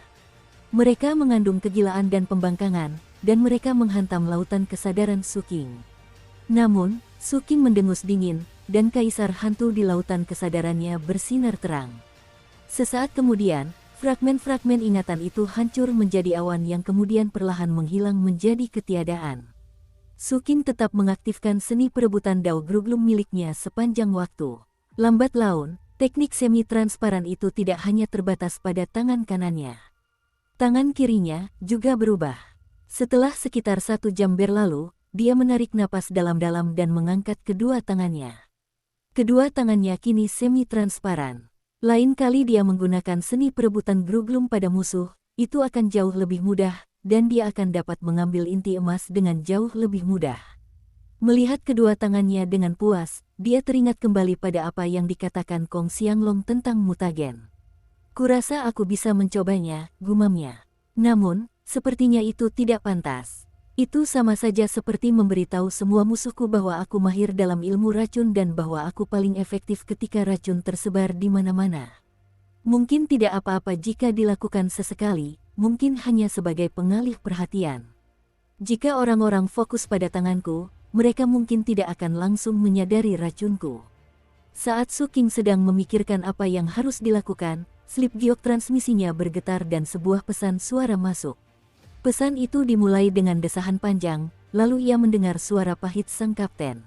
Mereka mengandung kegilaan dan pembangkangan, dan mereka menghantam lautan kesadaran Suking. Namun, Suking mendengus dingin, dan kaisar hantu di lautan kesadarannya bersinar terang. Sesaat kemudian, fragmen-fragmen ingatan itu hancur menjadi awan yang kemudian perlahan menghilang menjadi ketiadaan. Suking tetap mengaktifkan seni perebutan Dao Groglum miliknya sepanjang waktu. Lambat laun, teknik semi-transparan itu tidak hanya terbatas pada tangan kanannya. Tangan kirinya juga berubah. Setelah sekitar 1 jam berlalu, dia menarik napas dalam-dalam dan mengangkat kedua tangannya. Kedua tangannya kini semi-transparan. Lain kali dia menggunakan seni perebutan Groglum pada musuh, itu akan jauh lebih mudah, dan dia akan dapat mengambil inti emas dengan jauh lebih mudah. Melihat kedua tangannya dengan puas, dia teringat kembali pada apa yang dikatakan Kong Xianglong tentang mutagen. Kurasa aku bisa mencobanya, gumamnya. Namun, sepertinya itu tidak pantas. Itu sama saja seperti memberitahu semua musuhku bahwa aku mahir dalam ilmu racun dan bahwa aku paling efektif ketika racun tersebar di mana-mana. Mungkin tidak apa-apa jika dilakukan sesekali, mungkin hanya sebagai pengalih perhatian. Jika orang-orang fokus pada tanganku, mereka mungkin tidak akan langsung menyadari racunku. Saat Suking sedang memikirkan apa yang harus dilakukan, slip giok transmisinya bergetar dan sebuah pesan suara masuk. Pesan itu dimulai dengan desahan panjang, lalu ia mendengar suara pahit sang kapten.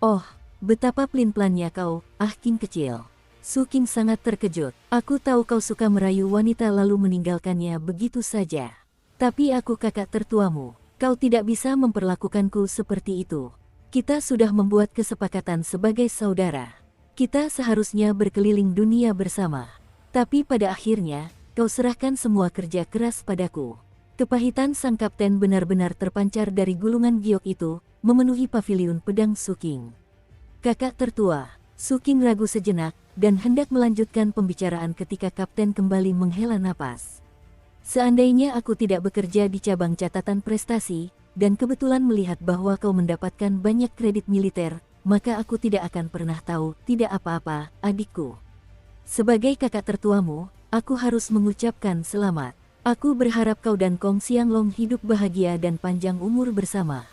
"Oh, betapa pelin-pelannya kau, King kecil." Suking sangat terkejut. "Aku tahu kau suka merayu wanita lalu meninggalkannya begitu saja. Tapi aku kakak tertuamu, kau tidak bisa memperlakukanku seperti itu. Kita sudah membuat kesepakatan sebagai saudara. Kita seharusnya berkeliling dunia bersama. Tapi pada akhirnya, kau serahkan semua kerja keras padaku." Kepahitan sang kapten benar-benar terpancar dari gulungan giok itu, memenuhi paviliun pedang Suking. "Kakak tertua." Suking ragu sejenak, dan hendak melanjutkan pembicaraan ketika kapten kembali menghela napas. "Seandainya aku tidak bekerja di cabang catatan prestasi, dan kebetulan melihat bahwa kau mendapatkan banyak kredit militer, maka aku tidak akan pernah tahu, tidak apa-apa, adikku. Sebagai kakak tertuamu, aku harus mengucapkan selamat. Aku berharap kau dan Kong Xianglong hidup bahagia dan panjang umur bersama."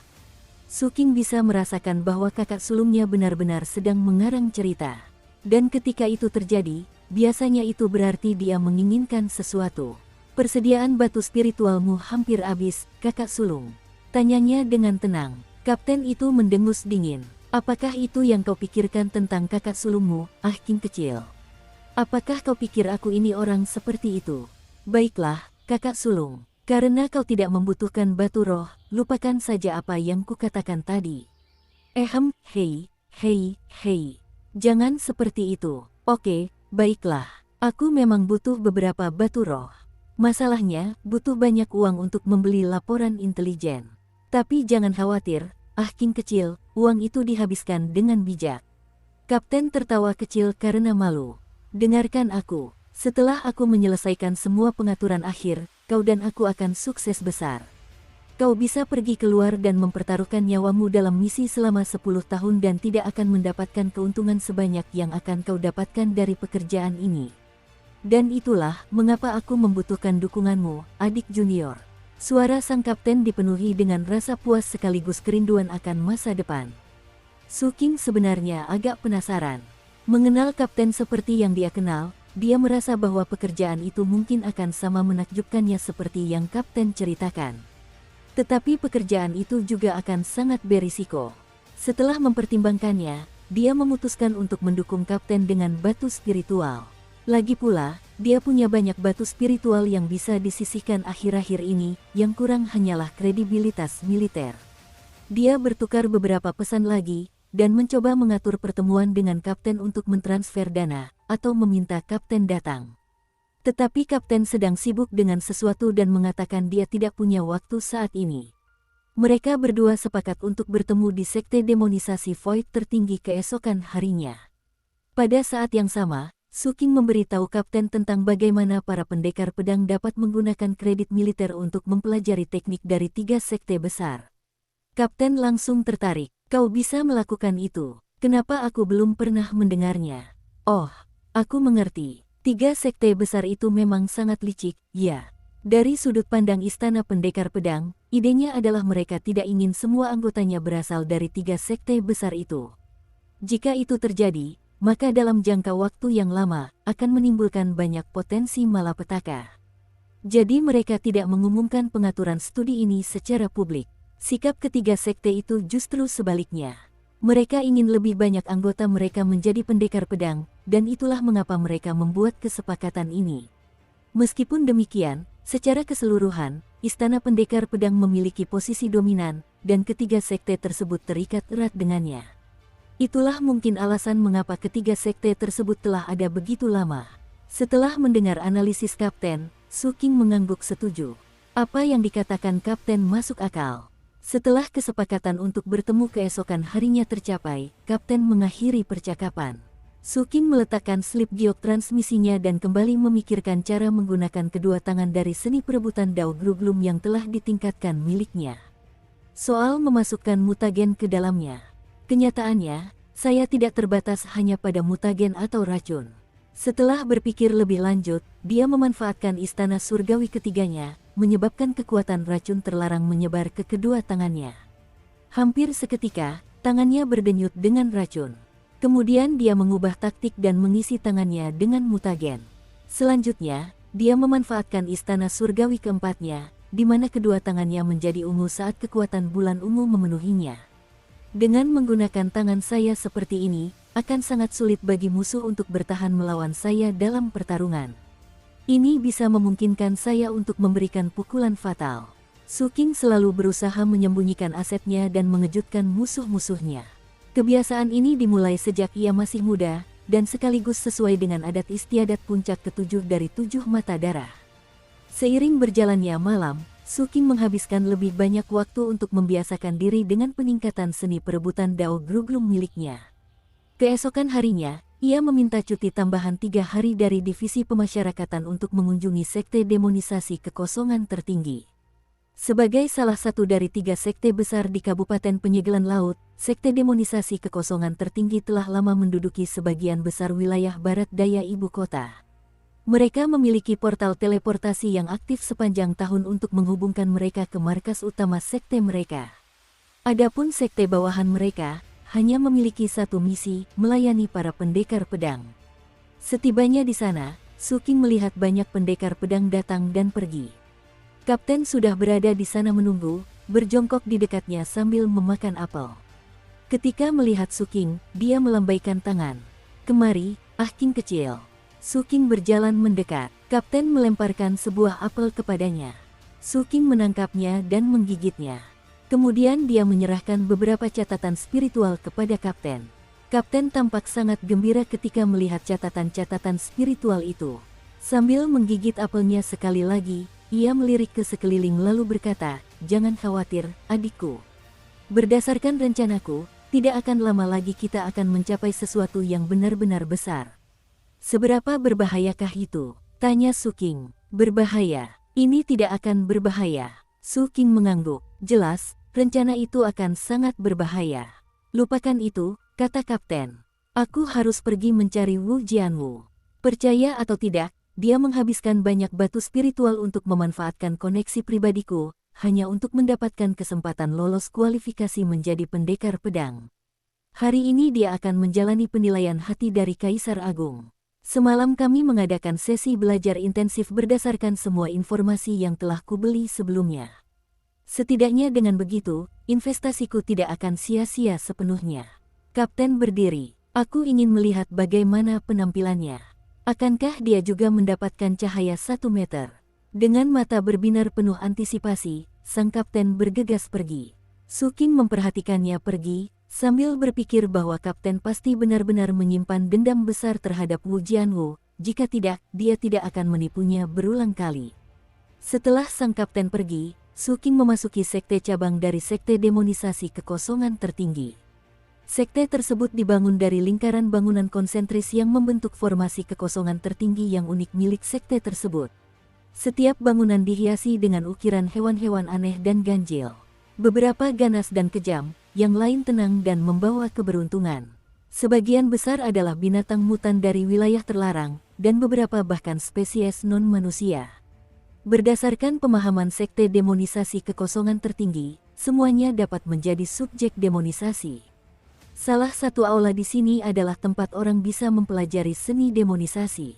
Suking bisa merasakan bahwa kakak sulungnya benar-benar sedang mengarang cerita. Dan ketika itu terjadi, biasanya itu berarti dia menginginkan sesuatu. "Persediaan batu spiritualmu hampir habis, kakak sulung?" tanyanya dengan tenang. Kapten itu mendengus dingin. "Apakah itu yang kau pikirkan tentang kakak sulungmu, King kecil? Apakah kau pikir aku ini orang seperti itu?" "Baiklah, kakak sulung, karena kau tidak membutuhkan batu roh, lupakan saja apa yang kukatakan tadi." Hei, jangan seperti itu." "Oke, baiklah, aku memang butuh beberapa batu roh. Masalahnya, butuh banyak uang untuk membeli laporan intelijen. Tapi jangan khawatir, King kecil, uang itu dihabiskan dengan bijak." Kapten tertawa kecil karena malu. "Dengarkan aku. Setelah aku menyelesaikan semua pengaturan akhir, kau dan aku akan sukses besar. Kau bisa pergi keluar dan mempertaruhkan nyawamu dalam misi selama 10 tahun dan tidak akan mendapatkan keuntungan sebanyak yang akan kau dapatkan dari pekerjaan ini. Dan itulah mengapa aku membutuhkan dukunganmu, adik junior." Suara sang kapten dipenuhi dengan rasa puas sekaligus kerinduan akan masa depan. Suking sebenarnya agak penasaran. Mengenal kapten seperti yang dia kenal, dia merasa bahwa pekerjaan itu mungkin akan sama menakjubkannya seperti yang kapten ceritakan. Tetapi pekerjaan itu juga akan sangat berisiko. Setelah mempertimbangkannya, dia memutuskan untuk mendukung kapten dengan batu spiritual. Lagi pula, dia punya banyak batu spiritual yang bisa disisihkan akhir-akhir ini, yang kurang hanyalah kredibilitas militer. Dia bertukar beberapa pesan lagi, dan mencoba mengatur pertemuan dengan kapten untuk mentransfer dana, atau meminta kapten datang. Tetapi kapten sedang sibuk dengan sesuatu dan mengatakan dia tidak punya waktu saat ini. Mereka berdua sepakat untuk bertemu di sekte demonisasi Void tertinggi keesokan harinya. Pada saat yang sama, Suking memberitahu kapten tentang bagaimana para pendekar pedang dapat menggunakan kredit militer untuk mempelajari teknik dari 3 sekte besar. Kapten langsung tertarik. Kau bisa melakukan itu. Kenapa aku belum pernah mendengarnya? Oh, aku mengerti. 3 sekte besar itu memang sangat licik, ya. Dari sudut pandang Istana Pendekar Pedang, idenya adalah mereka tidak ingin semua anggotanya berasal dari 3 sekte besar itu. Jika itu terjadi, maka dalam jangka waktu yang lama, akan menimbulkan banyak potensi malapetaka. Jadi mereka tidak mengumumkan pengaturan studi ini secara publik. Sikap ketiga sekte itu justru sebaliknya. Mereka ingin lebih banyak anggota mereka menjadi pendekar pedang, dan itulah mengapa mereka membuat kesepakatan ini. Meskipun demikian, secara keseluruhan, Istana Pendekar Pedang memiliki posisi dominan, dan ketiga sekte tersebut terikat erat dengannya. Itulah mungkin alasan mengapa ketiga sekte tersebut telah ada begitu lama. Setelah mendengar analisis Kapten, Suking mengangguk setuju. Apa yang dikatakan Kapten masuk akal. Setelah kesepakatan untuk bertemu keesokan harinya tercapai, Kapten mengakhiri percakapan. Suking meletakkan slip giok transmisinya dan kembali memikirkan cara menggunakan kedua tangan dari seni perebutan Dao Gruglum yang telah ditingkatkan miliknya. Soal memasukkan mutagen ke dalamnya. Kenyataannya, saya tidak terbatas hanya pada mutagen atau racun. Setelah berpikir lebih lanjut, dia memanfaatkan istana surgawi ketiganya, menyebabkan kekuatan racun terlarang menyebar ke kedua tangannya. Hampir seketika, tangannya berdenyut dengan racun. Kemudian dia mengubah taktik dan mengisi tangannya dengan mutagen. Selanjutnya, dia memanfaatkan istana surgawi keempatnya, di mana kedua tangannya menjadi ungu saat kekuatan bulan ungu memenuhinya. Dengan menggunakan tangan saya seperti ini, akan sangat sulit bagi musuh untuk bertahan melawan saya dalam pertarungan. Ini bisa memungkinkan saya untuk memberikan pukulan fatal. Suking selalu berusaha menyembunyikan asetnya dan mengejutkan musuh-musuhnya. Kebiasaan ini dimulai sejak ia masih muda, dan sekaligus sesuai dengan adat istiadat puncak ke-7 dari 7 mata darah. Seiring berjalannya malam, Suking menghabiskan lebih banyak waktu untuk membiasakan diri dengan peningkatan seni perebutan Dao Gruglum miliknya. Keesokan harinya, ia meminta cuti tambahan 3 hari dari divisi pemasyarakatan untuk mengunjungi sekte demonisasi kekosongan tertinggi. Sebagai salah satu dari 3 sekte besar di Kabupaten Penyegelan Laut, sekte demonisasi kekosongan tertinggi telah lama menduduki sebagian besar wilayah barat daya ibu kota. Mereka memiliki portal teleportasi yang aktif sepanjang tahun untuk menghubungkan mereka ke markas utama sekte mereka. Adapun sekte bawahan mereka hanya memiliki satu misi, melayani para pendekar pedang. Setibanya di sana, Suking melihat banyak pendekar pedang datang dan pergi. Kapten sudah berada di sana menunggu, berjongkok di dekatnya sambil memakan apel. Ketika melihat Suking, dia melambaikan tangan. "Kemari, King kecil." Suking berjalan mendekat. Kapten melemparkan sebuah apel kepadanya. Suking menangkapnya dan menggigitnya. Kemudian dia menyerahkan beberapa catatan spiritual kepada Kapten. Kapten tampak sangat gembira ketika melihat catatan-catatan spiritual itu. Sambil menggigit apelnya sekali lagi, ia melirik ke sekeliling lalu berkata, "Jangan khawatir, adikku. Berdasarkan rencanaku, tidak akan lama lagi kita akan mencapai sesuatu yang benar-benar besar." "Seberapa berbahayakah itu?" tanya Suking. "Berbahaya? Ini tidak akan berbahaya." Suking mengangguk. "Jelas, rencana itu akan sangat berbahaya." "Lupakan itu," kata Kapten. "Aku harus pergi mencari Wu Jianwu." Percaya atau tidak, dia menghabiskan banyak batu spiritual untuk memanfaatkan koneksi pribadiku, hanya untuk mendapatkan kesempatan lolos kualifikasi menjadi pendekar pedang. Hari ini dia akan menjalani penilaian hati dari Kaisar Agung. Semalam kami mengadakan sesi belajar intensif berdasarkan semua informasi yang telah kubeli sebelumnya. Setidaknya dengan begitu, investasiku tidak akan sia-sia sepenuhnya. Kapten berdiri. "Aku ingin melihat bagaimana penampilannya. Akankah dia juga mendapatkan cahaya 1 meter?" Dengan mata berbinar penuh antisipasi, sang kapten bergegas pergi. Suking memperhatikannya pergi, sambil berpikir bahwa Kapten pasti benar-benar menyimpan dendam besar terhadap Wu Jianwu, jika tidak, dia tidak akan menipunya berulang kali. Setelah sang kapten pergi, Su King memasuki sekte cabang dari sekte demonisasi kekosongan tertinggi. Sekte tersebut dibangun dari lingkaran bangunan konsentris yang membentuk formasi kekosongan tertinggi yang unik milik sekte tersebut. Setiap bangunan dihiasi dengan ukiran hewan-hewan aneh dan ganjil. Beberapa ganas dan kejam, yang lain tenang dan membawa keberuntungan. Sebagian besar adalah binatang mutan dari wilayah terlarang, dan beberapa bahkan spesies non-manusia. Berdasarkan pemahaman sekte demonisasi kekosongan tertinggi, semuanya dapat menjadi subjek demonisasi. Salah satu aula di sini adalah tempat orang bisa mempelajari seni demonisasi.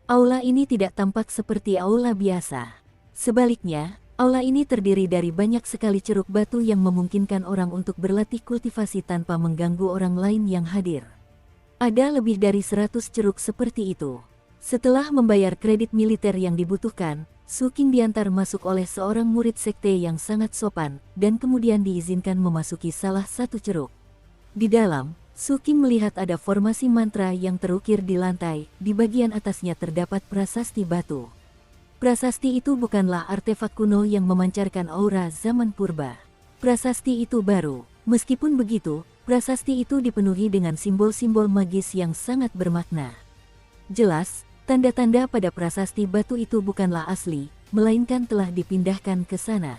Aula ini tidak tampak seperti aula biasa. Sebaliknya, aula ini terdiri dari banyak sekali ceruk batu yang memungkinkan orang untuk berlatih kultivasi tanpa mengganggu orang lain yang hadir. Ada lebih dari 100 ceruk seperti itu. Setelah membayar kredit militer yang dibutuhkan, Su King diantar masuk oleh seorang murid sekte yang sangat sopan, dan kemudian diizinkan memasuki salah satu ceruk. Di dalam, Su King melihat ada formasi mantra yang terukir di lantai, di bagian atasnya terdapat prasasti batu. Prasasti itu bukanlah artefak kuno yang memancarkan aura zaman purba. Prasasti itu baru. Meskipun begitu, prasasti itu dipenuhi dengan simbol-simbol magis yang sangat bermakna. Jelas, tanda-tanda pada prasasti batu itu bukanlah asli, melainkan telah dipindahkan ke sana.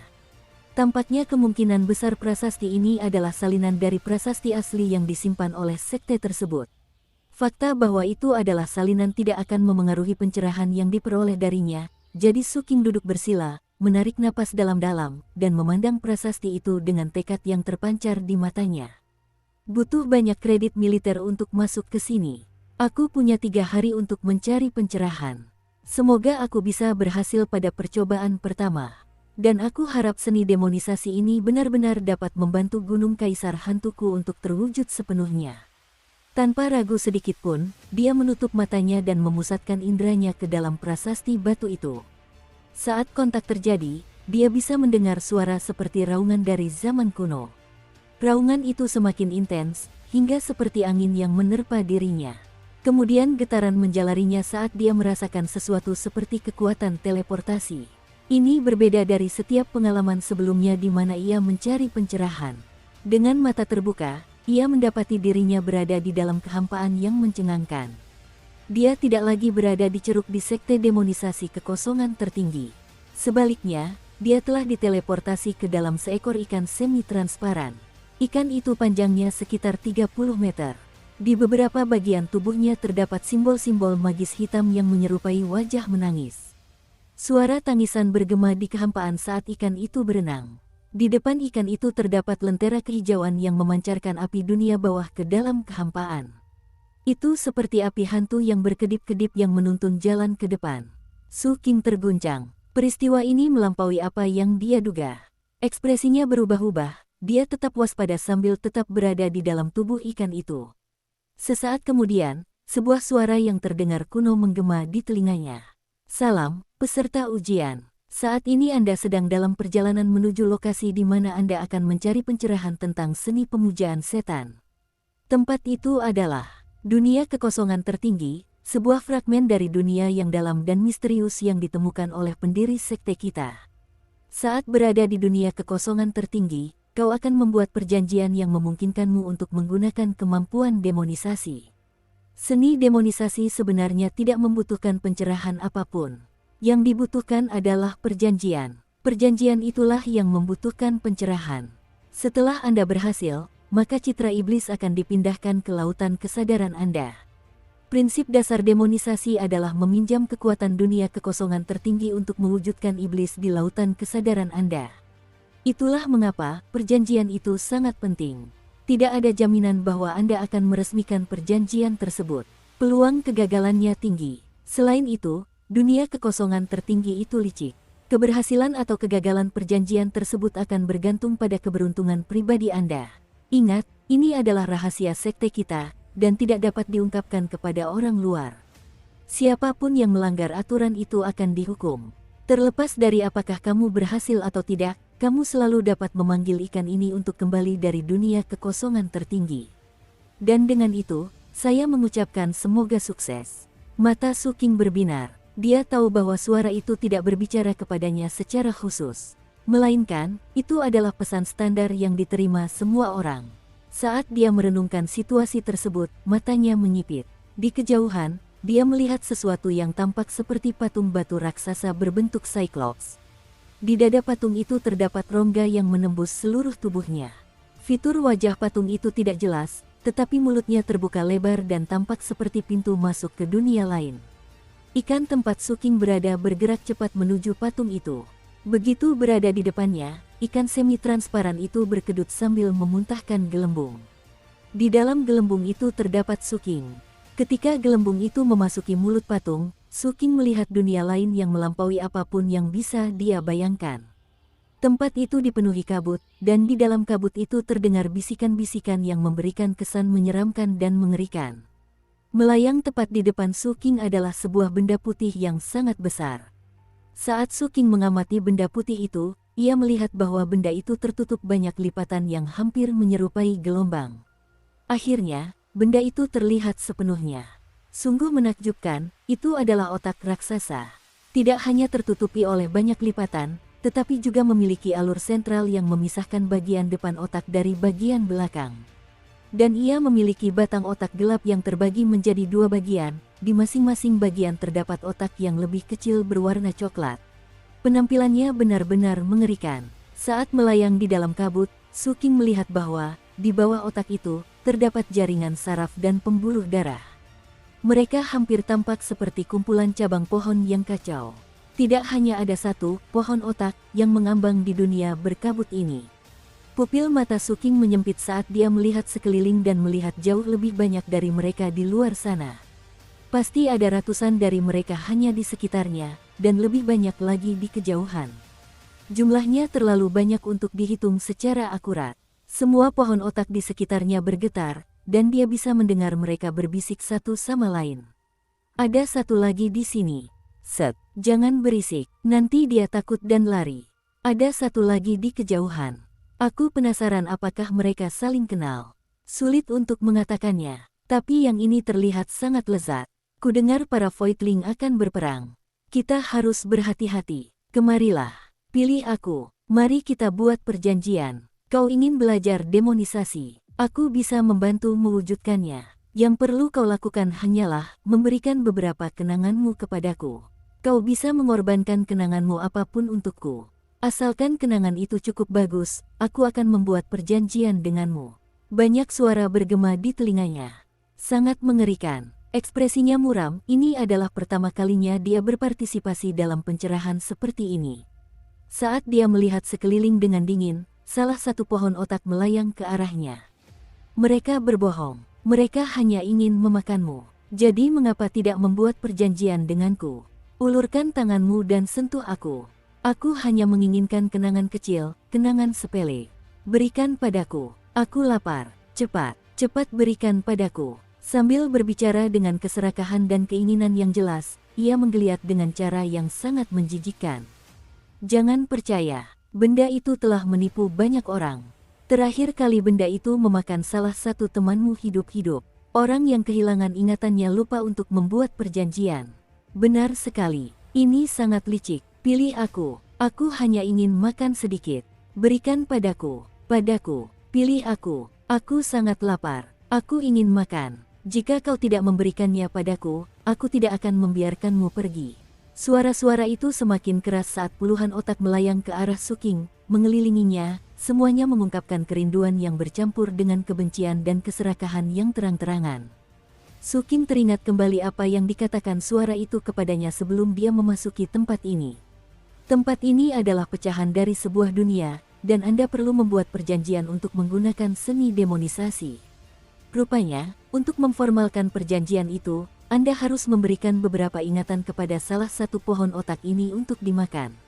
Tampaknya kemungkinan besar prasasti ini adalah salinan dari prasasti asli yang disimpan oleh sekte tersebut. Fakta bahwa itu adalah salinan tidak akan memengaruhi pencerahan yang diperoleh darinya, jadi Su King duduk bersila, menarik napas dalam-dalam, dan memandang prasasti itu dengan tekad yang terpancar di matanya. Butuh banyak kredit militer untuk masuk ke sini. Aku punya 3 hari untuk mencari pencerahan. Semoga aku bisa berhasil pada percobaan pertama. Dan aku harap seni demonisasi ini benar-benar dapat membantu Gunung Kaisar Hantuku untuk terwujud sepenuhnya. Tanpa ragu sedikit pun, dia menutup matanya dan memusatkan indranya ke dalam prasasti batu itu. Saat kontak terjadi, dia bisa mendengar suara seperti raungan dari zaman kuno. Raungan itu semakin intens, hingga seperti angin yang menerpa dirinya. Kemudian getaran menjalarinya saat dia merasakan sesuatu seperti kekuatan teleportasi. Ini berbeda dari setiap pengalaman sebelumnya di mana ia mencari pencerahan. Dengan mata terbuka, ia mendapati dirinya berada di dalam kehampaan yang mencengangkan. Dia tidak lagi berada di ceruk di sekte demonisasi kekosongan tertinggi. Sebaliknya, dia telah diteleportasi ke dalam seekor ikan semi-transparan. Ikan itu panjangnya sekitar 30 meter. Di beberapa bagian tubuhnya terdapat simbol-simbol magis hitam yang menyerupai wajah menangis. Suara tangisan bergema di kehampaan saat ikan itu berenang. Di depan ikan itu terdapat lentera kehijauan yang memancarkan api dunia bawah ke dalam kehampaan. Itu seperti api hantu yang berkedip-kedip yang menuntun jalan ke depan. Su King terguncang. Peristiwa ini melampaui apa yang dia duga. Ekspresinya berubah-ubah, dia tetap waspada sambil tetap berada di dalam tubuh ikan itu. Sesaat kemudian, sebuah suara yang terdengar kuno menggema di telinganya. Salam, peserta ujian. Saat ini Anda sedang dalam perjalanan menuju lokasi di mana Anda akan mencari pencerahan tentang seni pemujaan setan. Tempat itu adalah dunia kekosongan tertinggi, sebuah fragmen dari dunia yang dalam dan misterius yang ditemukan oleh pendiri sekte kita. Saat berada di dunia kekosongan tertinggi, kau akan membuat perjanjian yang memungkinkanmu untuk menggunakan kemampuan demonisasi. Seni demonisasi sebenarnya tidak membutuhkan pencerahan apapun. Yang dibutuhkan adalah perjanjian. Perjanjian itulah yang membutuhkan pencerahan. Setelah Anda berhasil, maka citra iblis akan dipindahkan ke lautan kesadaran Anda. Prinsip dasar demonisasi adalah meminjam kekuatan dunia kekosongan tertinggi untuk mewujudkan iblis di lautan kesadaran Anda. Itulah mengapa perjanjian itu sangat penting. Tidak ada jaminan bahwa Anda akan meresmikan perjanjian tersebut. Peluang kegagalannya tinggi. Selain itu, dunia kekosongan tertinggi itu licik. Keberhasilan atau kegagalan perjanjian tersebut akan bergantung pada keberuntungan pribadi Anda. Ingat, ini adalah rahasia sekte kita, dan tidak dapat diungkapkan kepada orang luar. Siapapun yang melanggar aturan itu akan dihukum. Terlepas dari apakah kamu berhasil atau tidak, kamu selalu dapat memanggil ikan ini untuk kembali dari dunia kekosongan tertinggi. Dan dengan itu, saya mengucapkan semoga sukses. Mata Suking berbinar. Dia tahu bahwa suara itu tidak berbicara kepadanya secara khusus. Melainkan, itu adalah pesan standar yang diterima semua orang. Saat dia merenungkan situasi tersebut, matanya menyipit. Di kejauhan, dia melihat sesuatu yang tampak seperti patung batu raksasa berbentuk Cyclops. Di dada patung itu terdapat rongga yang menembus seluruh tubuhnya. Fitur wajah patung itu tidak jelas, tetapi mulutnya terbuka lebar dan tampak seperti pintu masuk ke dunia lain. Ikan tempat Suking berada bergerak cepat menuju patung itu. Begitu berada di depannya, ikan semi-transparan itu berkedut sambil memuntahkan gelembung. Di dalam gelembung itu terdapat Suking. Ketika gelembung itu memasuki mulut patung, Suking melihat dunia lain yang melampaui apapun yang bisa dia bayangkan. Tempat itu dipenuhi kabut, dan di dalam kabut itu terdengar bisikan-bisikan yang memberikan kesan menyeramkan dan mengerikan. Melayang tepat di depan Suking adalah sebuah benda putih yang sangat besar. Saat Suking mengamati benda putih itu, ia melihat bahwa benda itu tertutup banyak lipatan yang hampir menyerupai gelombang. Akhirnya, benda itu terlihat sepenuhnya. Sungguh menakjubkan, itu adalah otak raksasa. Tidak hanya tertutupi oleh banyak lipatan, tetapi juga memiliki alur sentral yang memisahkan bagian depan otak dari bagian belakang. Dan ia memiliki batang otak gelap yang terbagi menjadi dua bagian, di masing-masing bagian terdapat otak yang lebih kecil berwarna coklat. Penampilannya benar-benar mengerikan. Saat melayang di dalam kabut, Suking melihat bahwa, di bawah otak itu, terdapat jaringan saraf dan pembuluh darah. Mereka hampir tampak seperti kumpulan cabang pohon yang kacau. Tidak hanya ada satu pohon otak yang mengambang di dunia berkabut ini. Pupil mata Suking menyempit saat dia melihat sekeliling dan melihat jauh lebih banyak dari mereka di luar sana. Pasti ada ratusan dari mereka hanya di sekitarnya, dan lebih banyak lagi di kejauhan. Jumlahnya terlalu banyak untuk dihitung secara akurat. Semua pohon otak di sekitarnya bergetar, dan dia bisa mendengar mereka berbisik satu sama lain. Ada satu lagi di sini. Set, jangan berisik, nanti dia takut dan lari. Ada satu lagi di kejauhan. Aku penasaran apakah mereka saling kenal. Sulit untuk mengatakannya, tapi yang ini terlihat sangat lezat. Kudengar para Voidling akan berperang. Kita harus berhati-hati. Kemarilah, pilih aku. Mari kita buat perjanjian. Kau ingin belajar demonisasi. Aku bisa membantu mewujudkannya. Yang perlu kau lakukan hanyalah memberikan beberapa kenanganmu kepadaku. Kau bisa mengorbankan kenanganmu apapun untukku. Asalkan kenangan itu cukup bagus, aku akan membuat perjanjian denganmu. Banyak suara bergema di telinganya. Sangat mengerikan. Ekspresinya muram, ini adalah pertama kalinya dia berpartisipasi dalam pencerahan seperti ini. Saat dia melihat sekeliling dengan dingin, salah satu pohon otak melayang ke arahnya. Mereka berbohong. Mereka hanya ingin memakanmu. Jadi mengapa tidak membuat perjanjian denganku? Ulurkan tanganmu dan sentuh aku. Aku hanya menginginkan kenangan kecil, kenangan sepele. Berikan padaku. Aku lapar. Cepat, cepat berikan padaku. Sambil berbicara dengan keserakahan dan keinginan yang jelas, ia menggeliat dengan cara yang sangat menjijikkan. Jangan percaya, benda itu telah menipu banyak orang. Terakhir kali benda itu memakan salah satu temanmu hidup-hidup. Orang yang kehilangan ingatannya lupa untuk membuat perjanjian. Benar sekali, ini sangat licik. Pilih aku. Aku hanya ingin makan sedikit. Berikan padaku. Padaku. Pilih aku. Aku sangat lapar. Aku ingin makan. Jika kau tidak memberikannya padaku, aku tidak akan membiarkanmu pergi. Suara-suara itu semakin keras saat puluhan otak melayang ke arah Suking, mengelilinginya, semuanya mengungkapkan kerinduan yang bercampur dengan kebencian dan keserakahan yang terang-terangan. Suking teringat kembali apa yang dikatakan suara itu kepadanya sebelum dia memasuki tempat ini. Tempat ini adalah pecahan dari sebuah dunia, dan Anda perlu membuat perjanjian untuk menggunakan seni demonisasi. Rupanya, untuk memformalkan perjanjian itu, Anda harus memberikan beberapa ingatan kepada salah satu pohon otak ini untuk dimakan.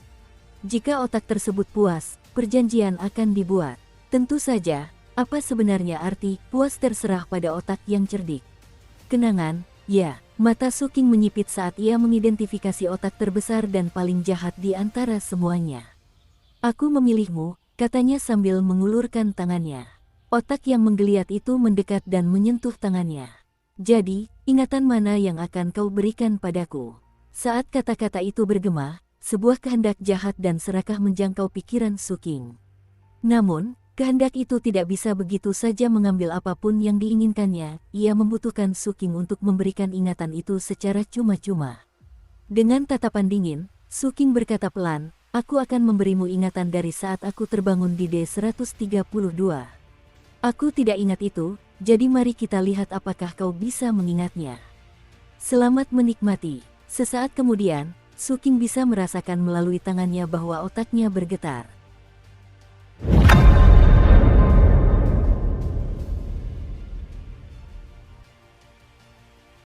Jika otak tersebut puas, perjanjian akan dibuat. Tentu saja, apa sebenarnya arti puas terserah pada otak yang cerdik. Kenangan, ya, mata Suking menyipit saat ia mengidentifikasi otak terbesar dan paling jahat di antara semuanya. Aku memilihmu, katanya sambil mengulurkan tangannya. Otak yang menggeliat itu mendekat dan menyentuh tangannya. Jadi, ingatan mana yang akan kau berikan padaku? Saat kata-kata itu bergema, sebuah kehendak jahat dan serakah menjangkau pikiran Su King. Namun, kehendak itu tidak bisa begitu saja mengambil apapun yang diinginkannya. Ia membutuhkan Su King untuk memberikan ingatan itu secara cuma-cuma. Dengan tatapan dingin, Su King berkata pelan, "Aku akan memberimu ingatan dari saat aku terbangun di D132. Aku tidak ingat itu. Jadi mari kita lihat apakah kau bisa mengingatnya." Selamat menikmati. Sesaat kemudian, Su King bisa merasakan melalui tangannya bahwa otaknya bergetar.